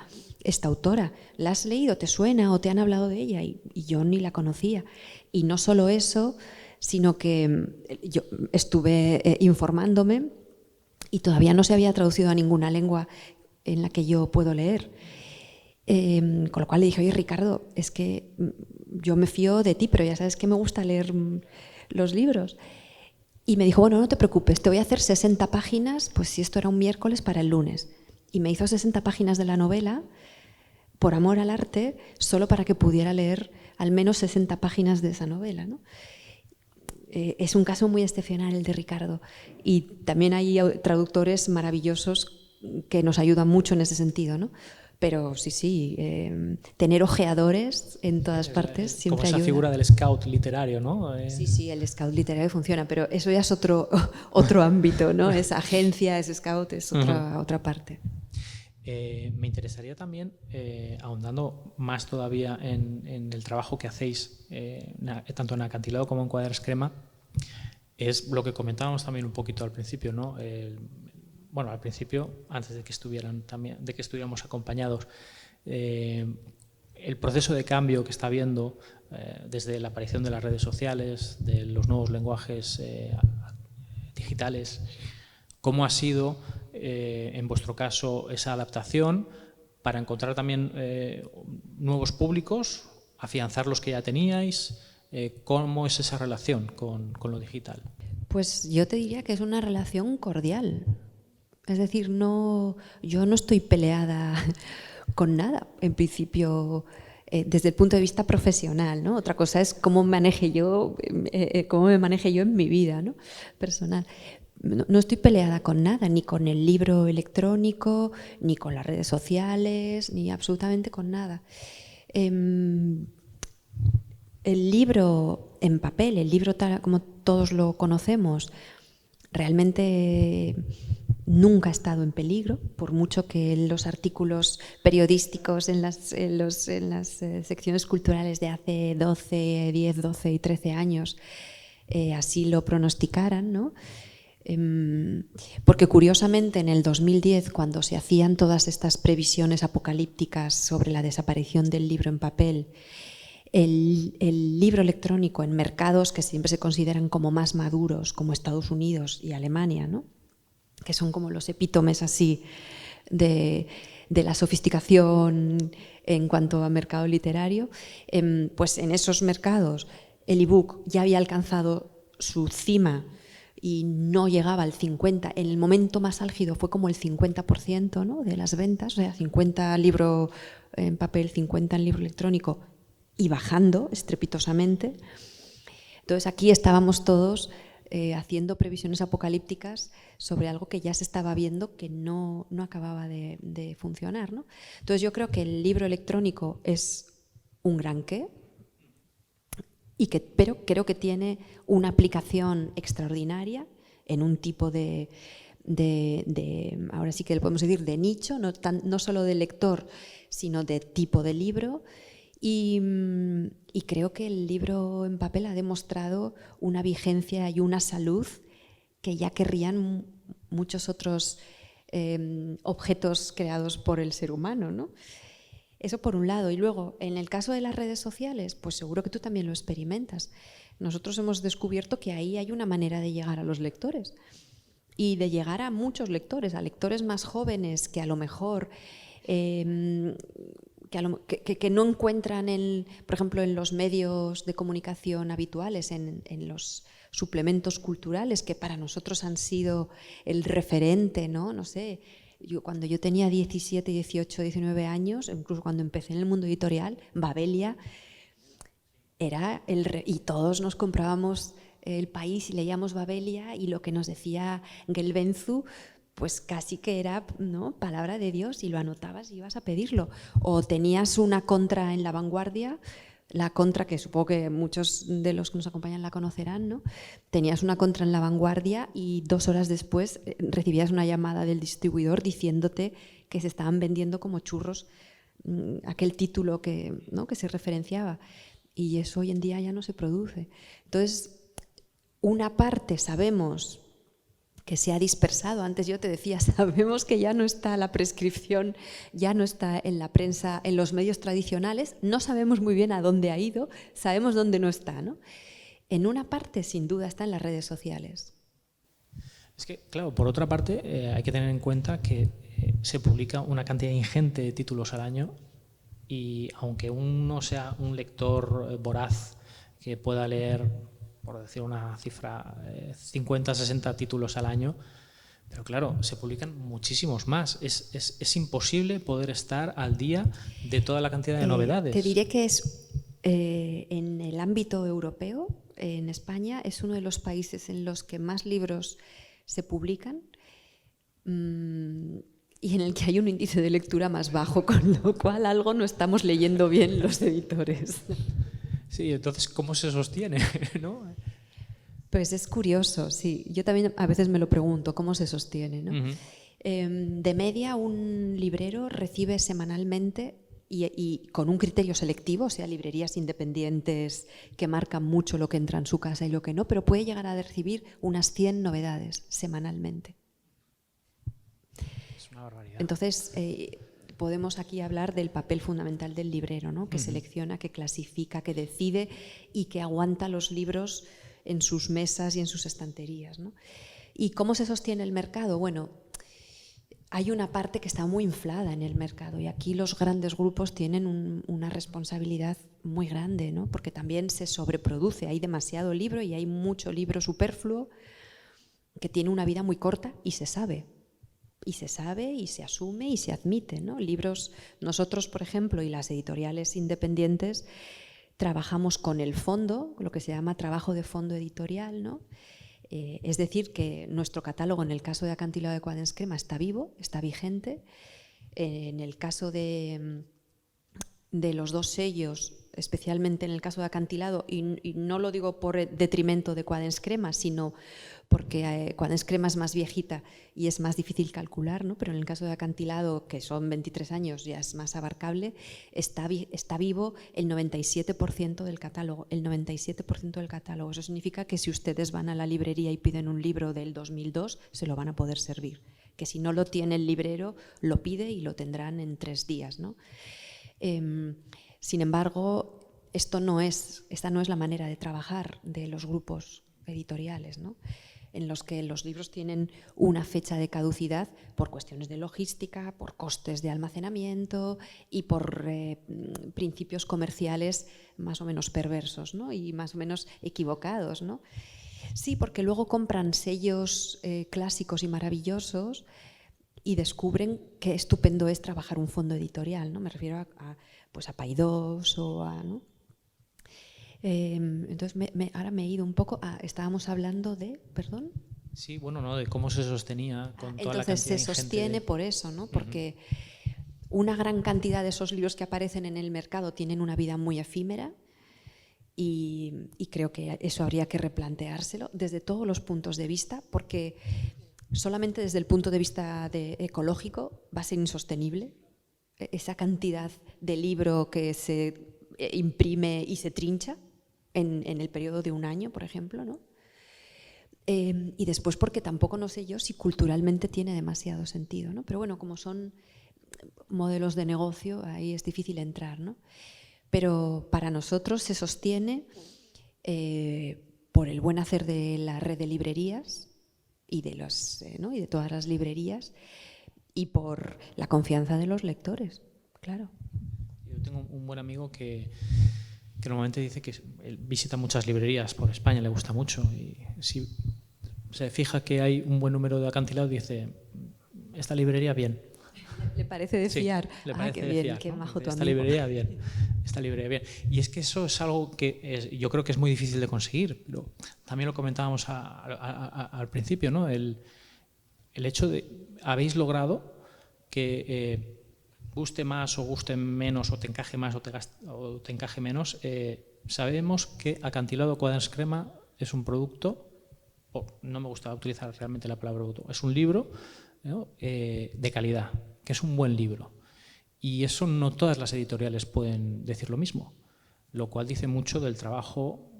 autora? ¿La has leído? ¿Te suena o te han hablado de ella? Y yo ni la conocía. Y no solo eso, sino que yo estuve informándome y todavía no se había traducido a ninguna lengua en la que yo puedo leer. Con lo cual le dije: oye, Ricardo, es que yo me fío de ti, pero ya sabes que me gusta leer los libros. Y me dijo: bueno, no te preocupes, te voy a hacer 60 páginas, pues si esto era un miércoles, para el lunes. Y me hizo 60 páginas de la novela, por amor al arte, solo para que pudiera leer al menos 60 páginas de esa novela, ¿no? Es un caso muy excepcional el de Ricardo. Y también hay traductores maravillosos que nos ayudan mucho en ese sentido, ¿no? Pero sí, tener ojeadores en todas partes siempre ayuda. Como esa figura del scout literario, ¿no? Sí, el scout literario funciona, pero eso ya es otro ámbito, ¿no? Es agencia, es scout, es otra parte. Me interesaría también, ahondando más todavía en el trabajo que hacéis, tanto en Acantilado como en Cuaderns Crema, es lo que comentábamos también un poquito al principio, ¿no? Bueno, al principio, antes de que estuviéramos acompañados, el proceso de cambio que está habiendo desde la aparición de las redes sociales, de los nuevos lenguajes digitales, ¿cómo ha sido, en vuestro caso, esa adaptación para encontrar también nuevos públicos, afianzar los que ya teníais? ¿Cómo es esa relación con lo digital? Pues yo te diría que es una relación cordial. Es decir, yo no estoy peleada con nada, en principio, desde el punto de vista profesional, ¿no? Otra cosa es cómo me maneje yo en mi vida, ¿no? Personal. No estoy peleada con nada, ni con el libro electrónico, ni con las redes sociales, ni absolutamente con nada. El libro en papel, el libro tal como todos lo conocemos, realmente nunca ha estado en peligro, por mucho que los artículos periodísticos en las secciones culturales de hace 10, 12 y 13 años así lo pronosticaran, ¿no? Porque curiosamente en el 2010, cuando se hacían todas estas previsiones apocalípticas sobre la desaparición del libro en papel, el libro electrónico en mercados que siempre se consideran como más maduros, como Estados Unidos y Alemania, ¿no? Que son como los epítomes así de la sofisticación en cuanto a mercado literario, pues en esos mercados el ebook ya había alcanzado su cima y no llegaba al 50%, en el momento más álgido fue como el 50%, ¿no?, de las ventas, o sea, 50 libro en papel, 50 en libro electrónico, y bajando estrepitosamente. Entonces aquí estábamos todos haciendo previsiones apocalípticas sobre algo que ya se estaba viendo que no acababa de funcionar, ¿no? Entonces yo creo que el libro electrónico es un gran qué, pero creo que tiene una aplicación extraordinaria en un tipo de ahora sí que le podemos decir de nicho, no solo de lector, sino de tipo de libro. Y creo que el libro en papel ha demostrado una vigencia y una salud que ya querrían muchos otros objetos creados por el ser humano, ¿no? Eso por un lado. Y luego, en el caso de las redes sociales, pues seguro que tú también lo experimentas. Nosotros hemos descubierto que ahí hay una manera de llegar a los lectores y de llegar a muchos lectores, a lectores más jóvenes que a lo mejor que no encuentran, por ejemplo, en los medios de comunicación habituales, en los suplementos culturales, que para nosotros han sido el referente, ¿no? No sé, cuando yo tenía 17, 18, 19 años, incluso cuando empecé en el mundo editorial, Babelia y todos nos comprábamos El País y leíamos Babelia, y lo que nos decía Gelbenzu pues casi que era, ¿no?, palabra de Dios, y lo anotabas y ibas a pedirlo. O tenías una contra en La Vanguardia, la contra que supongo que muchos de los que nos acompañan la conocerán, ¿no? Tenías una contra en La Vanguardia y 2 horas después recibías una llamada del distribuidor diciéndote que se estaban vendiendo como churros aquel título que, ¿no?, que se referenciaba. Y eso hoy en día ya no se produce. Entonces, una parte sabemos que se ha dispersado. Antes yo te decía, sabemos que ya no está la prescripción, ya no está en la prensa, en los medios tradicionales, no sabemos muy bien a dónde ha ido, sabemos dónde no está, ¿no? En una parte, sin duda, está en las redes sociales. Es que, claro, por otra parte, hay que tener en cuenta que se publica una cantidad ingente de títulos al año, y aunque uno sea un lector voraz que pueda leer, por decir una cifra, 50, 60 títulos al año, pero claro, se publican muchísimos más. Es imposible poder estar al día de toda la cantidad de novedades. Te diré que en el ámbito europeo, en España, es uno de los países en los que más libros se publican y en el que hay un índice de lectura más bajo, con lo cual algo no estamos leyendo bien los editores. Sí, entonces, ¿cómo se sostiene? ¿No? Pues es curioso, sí. Yo también a veces me lo pregunto, ¿cómo se sostiene, ¿no? De media, un librero recibe semanalmente, y con un criterio selectivo, o sea, librerías independientes que marcan mucho lo que entra en su casa y lo que no, pero puede llegar a recibir unas 100 novedades semanalmente. Es una barbaridad. Entonces, podemos aquí hablar del papel fundamental del librero, ¿no?, que selecciona, que clasifica, que decide y que aguanta los libros en sus mesas y en sus estanterías, ¿no? ¿Y cómo se sostiene el mercado? Bueno, hay una parte que está muy inflada en el mercado, y aquí los grandes grupos tienen una responsabilidad muy grande, ¿no?, porque también se sobreproduce, hay demasiado libro y hay mucho libro superfluo que tiene una vida muy corta, y se sabe. Y se sabe y se asume y se admite, ¿no? Libros, nosotros, por ejemplo, y las editoriales independientes, trabajamos con el fondo, lo que se llama trabajo de fondo editorial, ¿no? Es decir, que nuestro catálogo, en el caso de Acantilado de Quadenscrema, está vivo, está vigente. En el caso de los 2 sellos, especialmente en el caso de Acantilado, y no lo digo por detrimento de Quadenscrema, sino porque Quadenscrema es más viejita y es más difícil calcular, ¿no? Pero en el caso de Acantilado, que son 23 años, ya es más abarcable, está vivo el 97% del catálogo. El 97% del catálogo. Eso significa que si ustedes van a la librería y piden un libro del 2002, se lo van a poder servir. Que si no lo tiene el librero, lo pide y lo tendrán en 3 días, ¿no? Sin embargo, esta no es la manera de trabajar de los grupos editoriales, ¿no?, en los que los libros tienen una fecha de caducidad por cuestiones de logística, por costes de almacenamiento y por principios comerciales más o menos perversos, ¿no?, y más o menos equivocados, ¿no? Sí, porque luego compran sellos clásicos y maravillosos y descubren qué estupendo es trabajar un fondo editorial, ¿no? Me refiero a Paidós o a, ¿no? Entonces, ahora me he ido un poco estábamos hablando de, perdón. Sí, bueno, ¿no?, de cómo se sostenía con toda la cantidad. Entonces se sostiene por eso, ¿no? Porque una gran cantidad de esos libros que aparecen en el mercado tienen una vida muy efímera, y creo que eso habría que replanteárselo desde todos los puntos de vista, porque solamente desde el punto de vista ecológico va a ser insostenible esa cantidad de libro que se imprime y se trincha en el periodo de un año, por ejemplo, ¿no? Y después porque tampoco no sé yo si culturalmente tiene demasiado sentido, ¿no? Pero bueno, como son modelos de negocio, ahí es difícil entrar, ¿no? Pero para nosotros se sostiene por el buen hacer de la red de librerías y de todas las librerías, y por la confianza de los lectores, claro. Yo tengo un buen amigo que normalmente dice que él visita muchas librerías por España, le gusta mucho, y si se fija que hay un buen número de Acantilado, dice, esta librería bien. ¿Le parece de fiar? Sí, le parece qué de bien, fiar, qué ¿no? majo tu esta amigo. librería bien. esta librería bien. Y es que eso es algo que yo creo que es muy difícil de conseguir, pero también lo comentábamos al principio, ¿no? El hecho de habéis logrado que guste más o guste menos, o te encaje más o te encaje menos, sabemos que Acantilado Quaderns Crema es un producto, no me gusta utilizar realmente la palabra producto, es un libro, ¿no? De calidad, que es un buen libro. Y eso no todas las editoriales pueden decir lo mismo, lo cual dice mucho del trabajo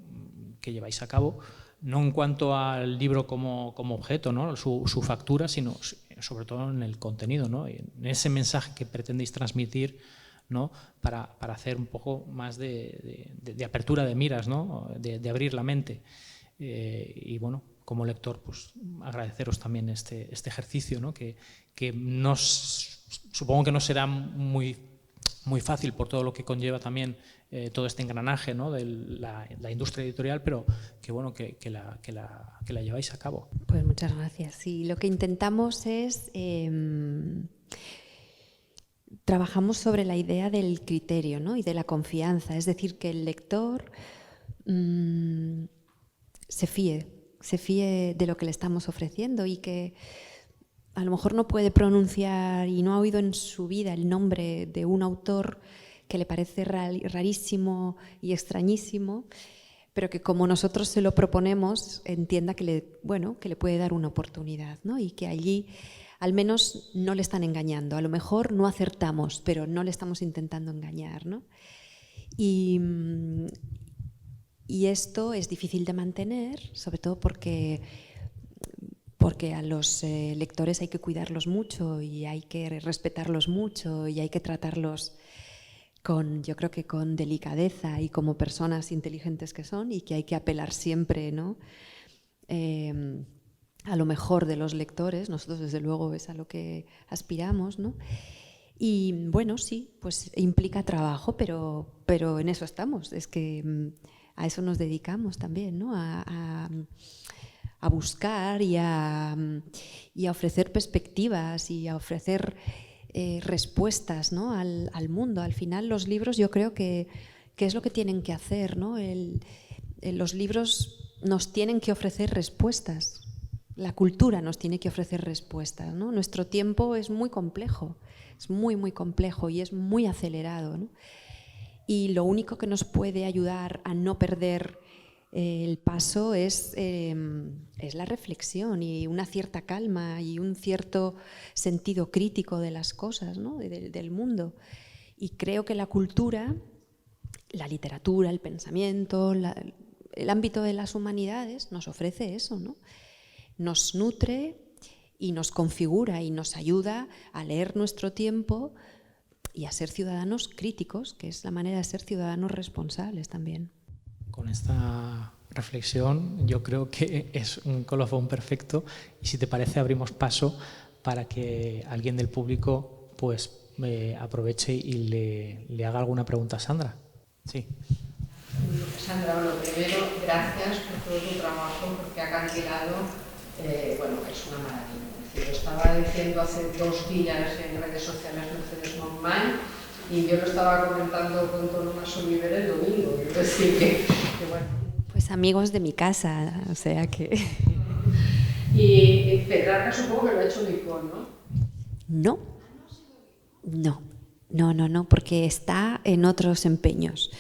que lleváis a cabo, no en cuanto al libro como objeto, ¿no? su factura, sino sobre todo en el contenido, ¿no? En ese mensaje que pretendéis transmitir, ¿no? para hacer un poco más de apertura de miras, ¿no? de abrir la mente. Y bueno, como lector, pues agradeceros también este ejercicio, ¿no? que supongo que no será muy fácil por todo lo que conlleva también todo este engranaje, ¿no? de la industria editorial, pero que bueno que la lleváis a cabo. Pues muchas gracias. Sí, lo que intentamos es trabajamos sobre la idea del criterio, ¿no? Y de la confianza, es decir, que el lector se fíe de lo que le estamos ofreciendo y que a lo mejor no puede pronunciar y no ha oído en su vida el nombre de un autor que le parece rarísimo y extrañísimo, pero que como nosotros se lo proponemos, entienda que le puede dar una oportunidad, ¿no? Y que allí al menos no le están engañando. A lo mejor no acertamos, pero no le estamos intentando engañar, ¿no? Y esto es difícil de mantener, sobre todo porque a los lectores hay que cuidarlos mucho y hay que respetarlos mucho y hay que tratarlos yo creo que con delicadeza y como personas inteligentes que son, y que hay que apelar siempre, ¿no? A lo mejor de los lectores. Nosotros desde luego es a lo que aspiramos, ¿no? Y bueno, sí, pues implica trabajo, pero en eso estamos, es que a eso nos dedicamos también, ¿no? A buscar y a ofrecer perspectivas y a ofrecer respuestas, ¿no? al mundo. Al final los libros yo creo que es lo que tienen que hacer, ¿no? Los libros nos tienen que ofrecer respuestas, la cultura nos tiene que ofrecer respuestas, ¿no? Nuestro tiempo es muy complejo, es muy, muy complejo y es muy acelerado, ¿no? Y lo único que nos puede ayudar a no perder el paso es la reflexión y una cierta calma y un cierto sentido crítico de las cosas, ¿no? del mundo. Y creo que la cultura, la literatura, el pensamiento, el ámbito de las humanidades nos ofrece eso, ¿no? Nos nutre y nos configura y nos ayuda a leer nuestro tiempo y a ser ciudadanos críticos, que es la manera de ser ciudadanos responsables también. Con esta reflexión yo creo que es un colofón perfecto, y si te parece abrimos paso para que alguien del público pues aproveche y le haga alguna pregunta a Sandra. Sí. Sandra, lo primero, gracias por todo tu trabajo, porque Acantilado, bueno, es una maravilla. Lo estaba diciendo hace 2 días en redes sociales Mercedes Montmany, y yo lo estaba comentando con Tomás Oliver el domingo. Es decir, que bueno. Pues amigos de mi casa, o sea que... Y Petrarca supongo que lo ha hecho Nicole, ¿no? No, porque está en otros empeños.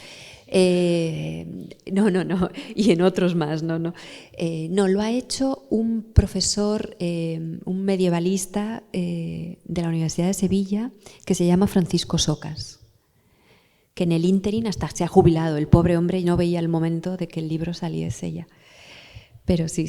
No, y en otros más, no, lo ha hecho un profesor, un medievalista de la Universidad de Sevilla, que se llama Francisco Socas, que en el ínterin hasta se ha jubilado, el pobre hombre, y no veía el momento de que el libro saliese ya. Pero sí.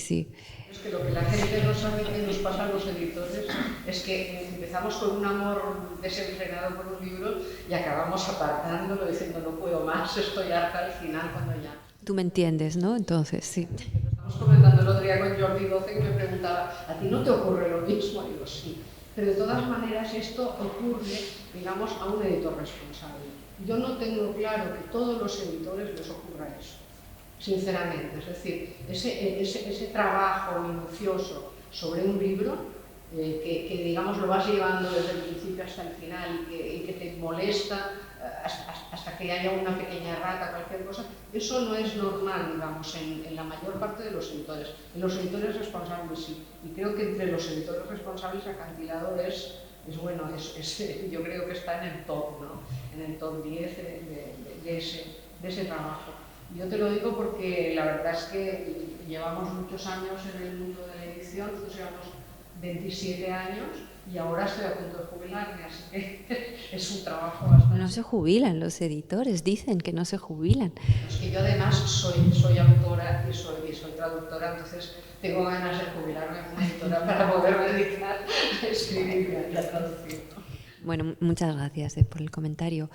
Es que lo que la gente no sabe que nos pasa a los editores es que empezamos con un amor desenfrenado por un libro y acabamos apartándolo diciendo no puedo más, estoy harta al final cuando ya... Tú me entiendes, ¿no? Entonces, sí. Lo estamos comentando el otro día con Jordi Doce, que me preguntaba, ¿a ti no te ocurre lo mismo? Y digo, sí. Pero de todas maneras esto ocurre, digamos, a un editor responsable. Yo no tengo claro que a todos los editores les ocurra eso, sinceramente. Es decir, ese trabajo minucioso sobre un libro, que digamos lo vas llevando desde el principio hasta el final y que te molesta hasta que haya una pequeña errata, cualquier cosa. Eso no es normal, digamos, en la mayor parte de los editores. En los editores responsables sí. Y creo que entre los editores responsables Acantilado es bueno, yo creo que está en el top, ¿no? En el top 10 de ese trabajo. Yo te lo digo porque la verdad es que llevamos muchos años en el mundo de la edición, nosotros llevamos 27 años y ahora estoy a punto de jubilarme, así que es un trabajo bastante... No se jubilan los editores, dicen que no se jubilan. Es que yo además soy autora y soy traductora, entonces tengo ganas de jubilarme como editora para poder dedicar a escribir y a traducir, ¿no? Bueno, muchas gracias por el comentario.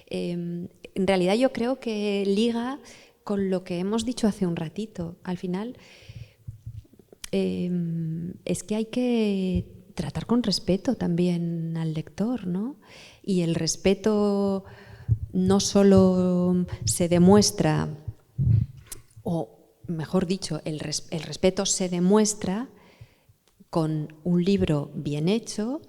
En realidad yo creo que liga con lo que hemos dicho hace un ratito. Al final es que hay que tratar con respeto también al lector, ¿no? Y el respeto no solo se demuestra, o mejor dicho, el respeto se demuestra con un libro bien hecho,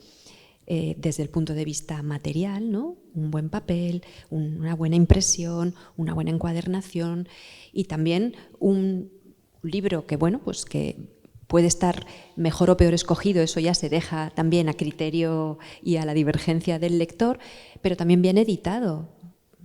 desde el punto de vista material, ¿no? Un buen papel, una buena impresión, una buena encuadernación y también un libro que, bueno, pues que puede estar mejor o peor escogido, eso ya se deja también a criterio y a la divergencia del lector, pero también bien editado,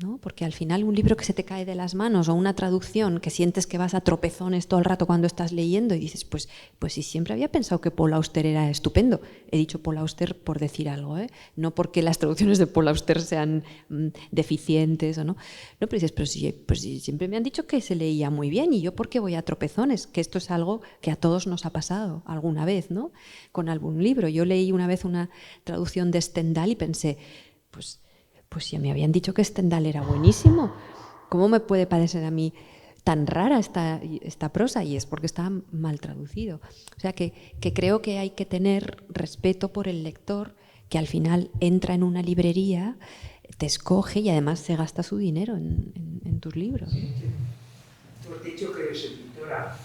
¿no? Porque al final un libro que se te cae de las manos o una traducción que sientes que vas a tropezones todo el rato cuando estás leyendo y dices, pues sí, siempre había pensado que Paul Auster era estupendo. He dicho Paul Auster por decir algo, ¿eh? No porque las traducciones de Paul Auster sean deficientes o no. No, pero dices, pues sí, siempre me han dicho que se leía muy bien y yo ¿por qué voy a tropezones? Que esto es algo que a todos nos ha pasado alguna vez, ¿no? Con algún libro. Yo leí una vez una traducción de Stendhal y pensé, pues ya me habían dicho que Stendhal era buenísimo. ¿Cómo me puede parecer a mí tan rara esta prosa? Y es porque está mal traducido. O sea que creo que hay que tener respeto por el lector que al final entra en una librería, te escoge y además se gasta su dinero en tus libros. Tú has dicho que eres editora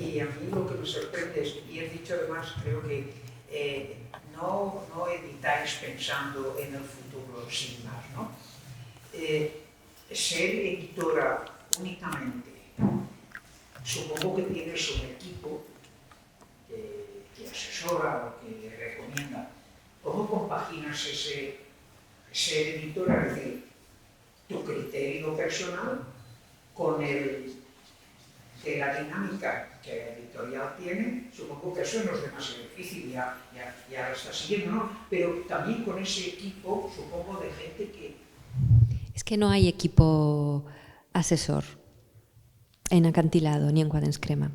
y a mí lo que me sorprende es, y has dicho además, creo que no editáis pensando en el futuro sin más, ¿no? Ser editora únicamente, supongo que tienes un equipo que asesora o que recomienda. ¿Cómo compaginas ese ser editora, es decir, tu criterio personal con que la dinámica que la editorial tiene? Supongo que eso no es demasiado difícil, ya lo está siguiendo, ¿no? Pero también con ese equipo, supongo, de gente que... Es que no hay equipo asesor en Acantilado ni en Quaderns Crema.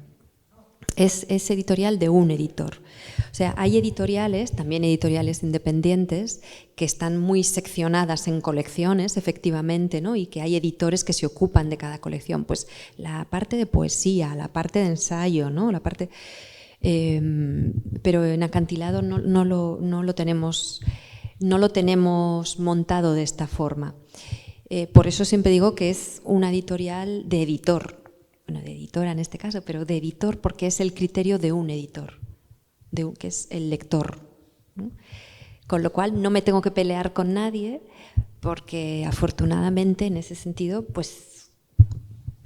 Es editorial de un editor. O sea, hay editoriales, también editoriales independientes, que están muy seccionadas en colecciones, efectivamente, ¿no? Y que hay editores que se ocupan de cada colección. Pues la parte de poesía, la parte de ensayo, ¿no? La parte, pero en Acantilado no lo tenemos montado de esta forma. Por eso siempre digo que es una editorial de editor. Bueno, de editora en este caso, pero de editor porque es el criterio de un editor, que es el lector, ¿no? Con lo cual no me tengo que pelear con nadie porque afortunadamente en ese sentido pues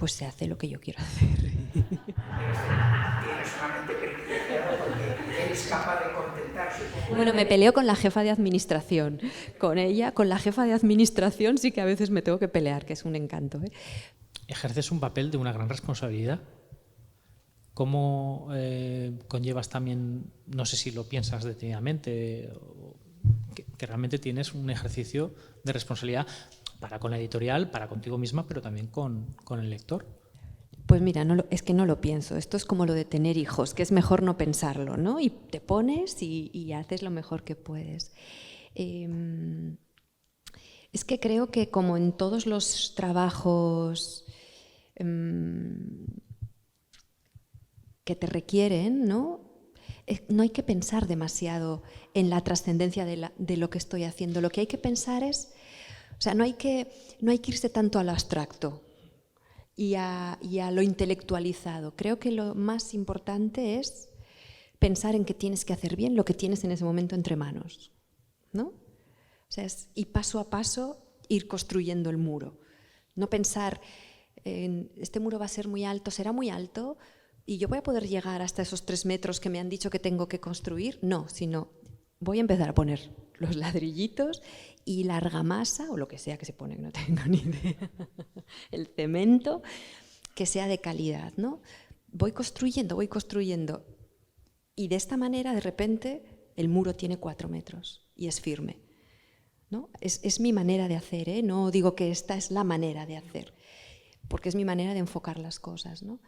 se hace lo que yo quiero hacer. Tienes una mente privilegiada porque eres capaz de contentar, supongo. Bueno, me peleo con la jefa de administración. Con ella, con la jefa de administración sí que a veces me tengo que pelear, que es un encanto, ¿eh? Ejerces un papel de una gran responsabilidad. ¿Cómo conllevas también, no sé si lo piensas detenidamente, que realmente tienes un ejercicio de responsabilidad para con la editorial, para contigo misma, pero también con el lector? Pues mira, es que no lo pienso. Esto es como lo de tener hijos, que es mejor no pensarlo, ¿no? Y te pones y haces lo mejor que puedes. Es que creo que como en todos los trabajos que te requieren, ¿no? No hay que pensar demasiado en la trascendencia de lo que estoy haciendo. Lo que hay que pensar es, o sea, no hay que irse tanto a lo abstracto y a lo intelectualizado. Creo que lo más importante es pensar en que tienes que hacer bien lo que tienes en ese momento entre manos, ¿no? O sea, y paso a paso ir construyendo el muro. No pensar, este muro va a ser muy alto, será muy alto y yo voy a poder llegar hasta esos 3 metros que me han dicho que tengo que construir. No, sino voy a empezar a poner los ladrillitos y la argamasa, o lo que sea que se pone, que no tengo ni idea, el cemento, que sea de calidad, ¿no? Voy construyendo y de esta manera de repente el muro tiene 4 metros y es firme, ¿no? Es mi manera de hacer, ¿eh? No digo que esta es la manera de hacer, porque es mi manera de enfocar las cosas, ¿no?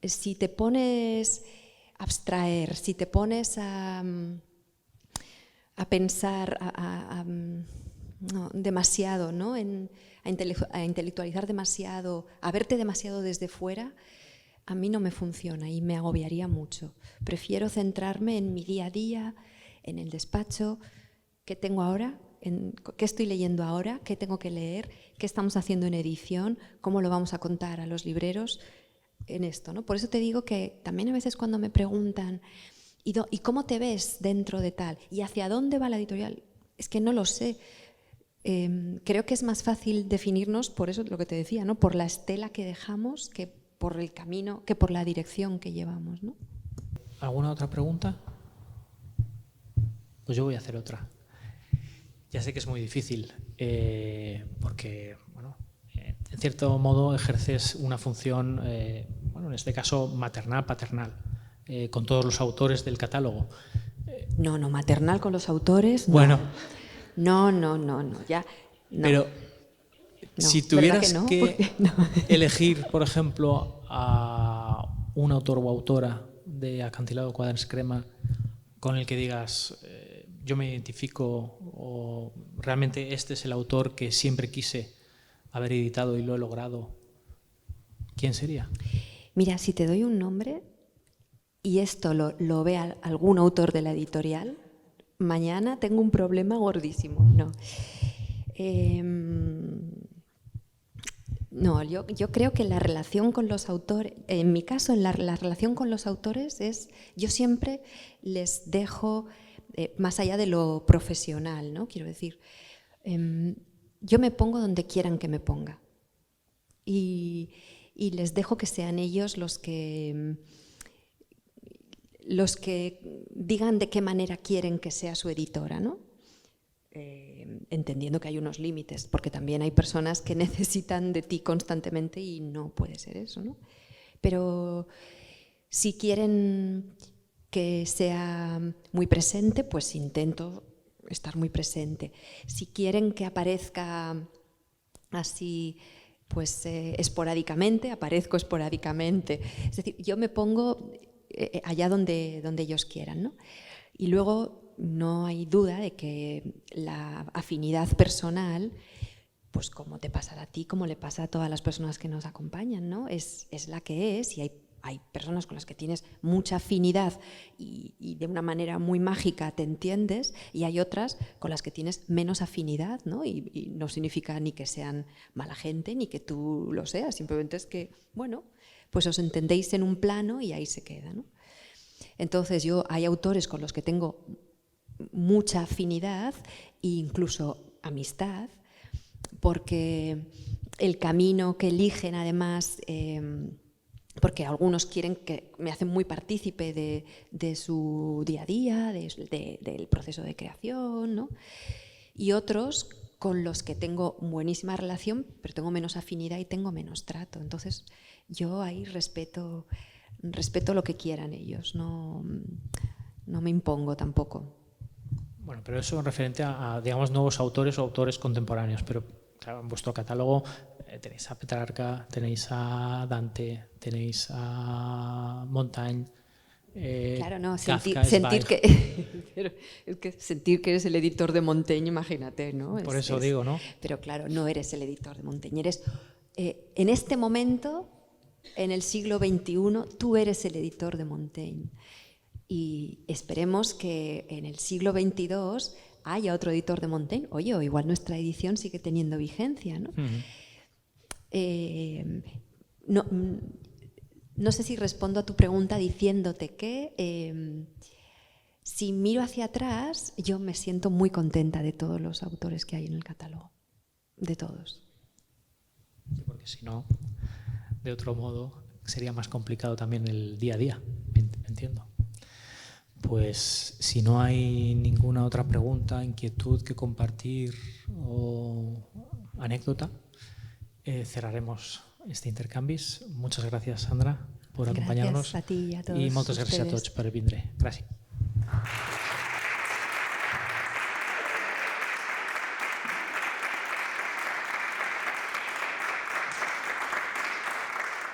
Si te pones a abstraer, si te pones a pensar demasiado, ¿no? A intelectualizar demasiado, a verte demasiado desde fuera, a mí no me funciona y me agobiaría mucho. Prefiero centrarme en mi día a día, en el despacho, qué tengo ahora, qué estoy leyendo ahora, qué tengo que leer, qué estamos haciendo en edición, cómo lo vamos a contar a los libreros, en esto, ¿no? Por eso te digo que también a veces cuando me preguntan ¿y cómo te ves dentro de tal? ¿Y hacia dónde va la editorial? Es que no lo sé. Creo que es más fácil definirnos, por eso lo que te decía, ¿no? Por la estela que dejamos que por el camino, que por la dirección que llevamos, ¿no? ¿Alguna otra pregunta? Pues yo voy a hacer otra. Ya sé que es muy difícil porque, bueno, en cierto modo ejerces una función, bueno, en este caso maternal, paternal, con todos los autores del catálogo. No, maternal con los autores, no. Bueno. No, ya. No. Pero si tuvieras no? que elegir, por ejemplo, a un autor o autora de Acantilado Quaderns Crema con el que digas, yo me identifico o realmente este es el autor que siempre quise haber editado y lo he logrado, ¿quién sería? Mira, si te doy un nombre y esto lo ve algún autor de la editorial, mañana tengo un problema gordísimo. No, yo creo que la relación con los autores, en mi caso, la relación con los autores es, yo siempre les dejo, más allá de lo profesional, ¿no? Quiero decir, yo me pongo donde quieran que me ponga y les dejo que sean ellos los que digan de qué manera quieren que sea su editora, ¿no? Entendiendo que hay unos límites, porque también hay personas que necesitan de ti constantemente y no puede ser eso, ¿no? Pero si quieren que sea muy presente, pues intento estar muy presente. Si quieren que aparezca así, pues esporádicamente, aparezco esporádicamente. Es decir, yo me pongo allá donde ellos quieran, ¿no? Y luego no hay duda de que la afinidad personal, pues como te pasa a ti, como le pasa a todas las personas que nos acompañan, ¿no? Es la que es y hay personas con las que tienes mucha afinidad y de una manera muy mágica te entiendes, y hay otras con las que tienes menos afinidad, ¿no? Y no significa ni que sean mala gente ni que tú lo seas, simplemente es que, bueno, pues os entendéis en un plano y ahí se queda, ¿no? Entonces hay autores con los que tengo mucha afinidad e incluso amistad, porque el camino que eligen además, porque algunos quieren que me hacen muy partícipe de su día a día, del proceso de creación, ¿no? Y otros con los que tengo buenísima relación, pero tengo menos afinidad y tengo menos trato. Entonces yo ahí respeto lo que quieran ellos, no me impongo tampoco. Bueno, pero eso referente a, digamos, nuevos autores o autores contemporáneos, pero claro, en vuestro catálogo tenéis a Petrarca, tenéis a Dante, tenéis a Montaigne. Claro, no, Kafka, sentir que es que sentir que eres el editor de Montaigne, imagínate, ¿no? Por eso digo, ¿no? Pero claro, no eres el editor de Montaigne, eres en este momento, en el siglo XXI, tú eres el editor de Montaigne. Y esperemos que en el siglo XXII haya otro editor de Montaigne. Oye, o igual nuestra edición sigue teniendo vigencia, ¿no? No sé si respondo a tu pregunta diciéndote que si miro hacia atrás, yo me siento muy contenta de todos los autores que hay en el catálogo. de todos. Sí, porque si no, de otro modo, sería más complicado también el día a día, entiendo. Pues si no hay ninguna otra pregunta, inquietud que compartir o anécdota, cerraremos este intercanvis. Muchas gracias, Sandra, por acompanyar-nos. Gràcies a ti i a tots I moltes gràcies a ustedes. tots per vindre. Gràcies.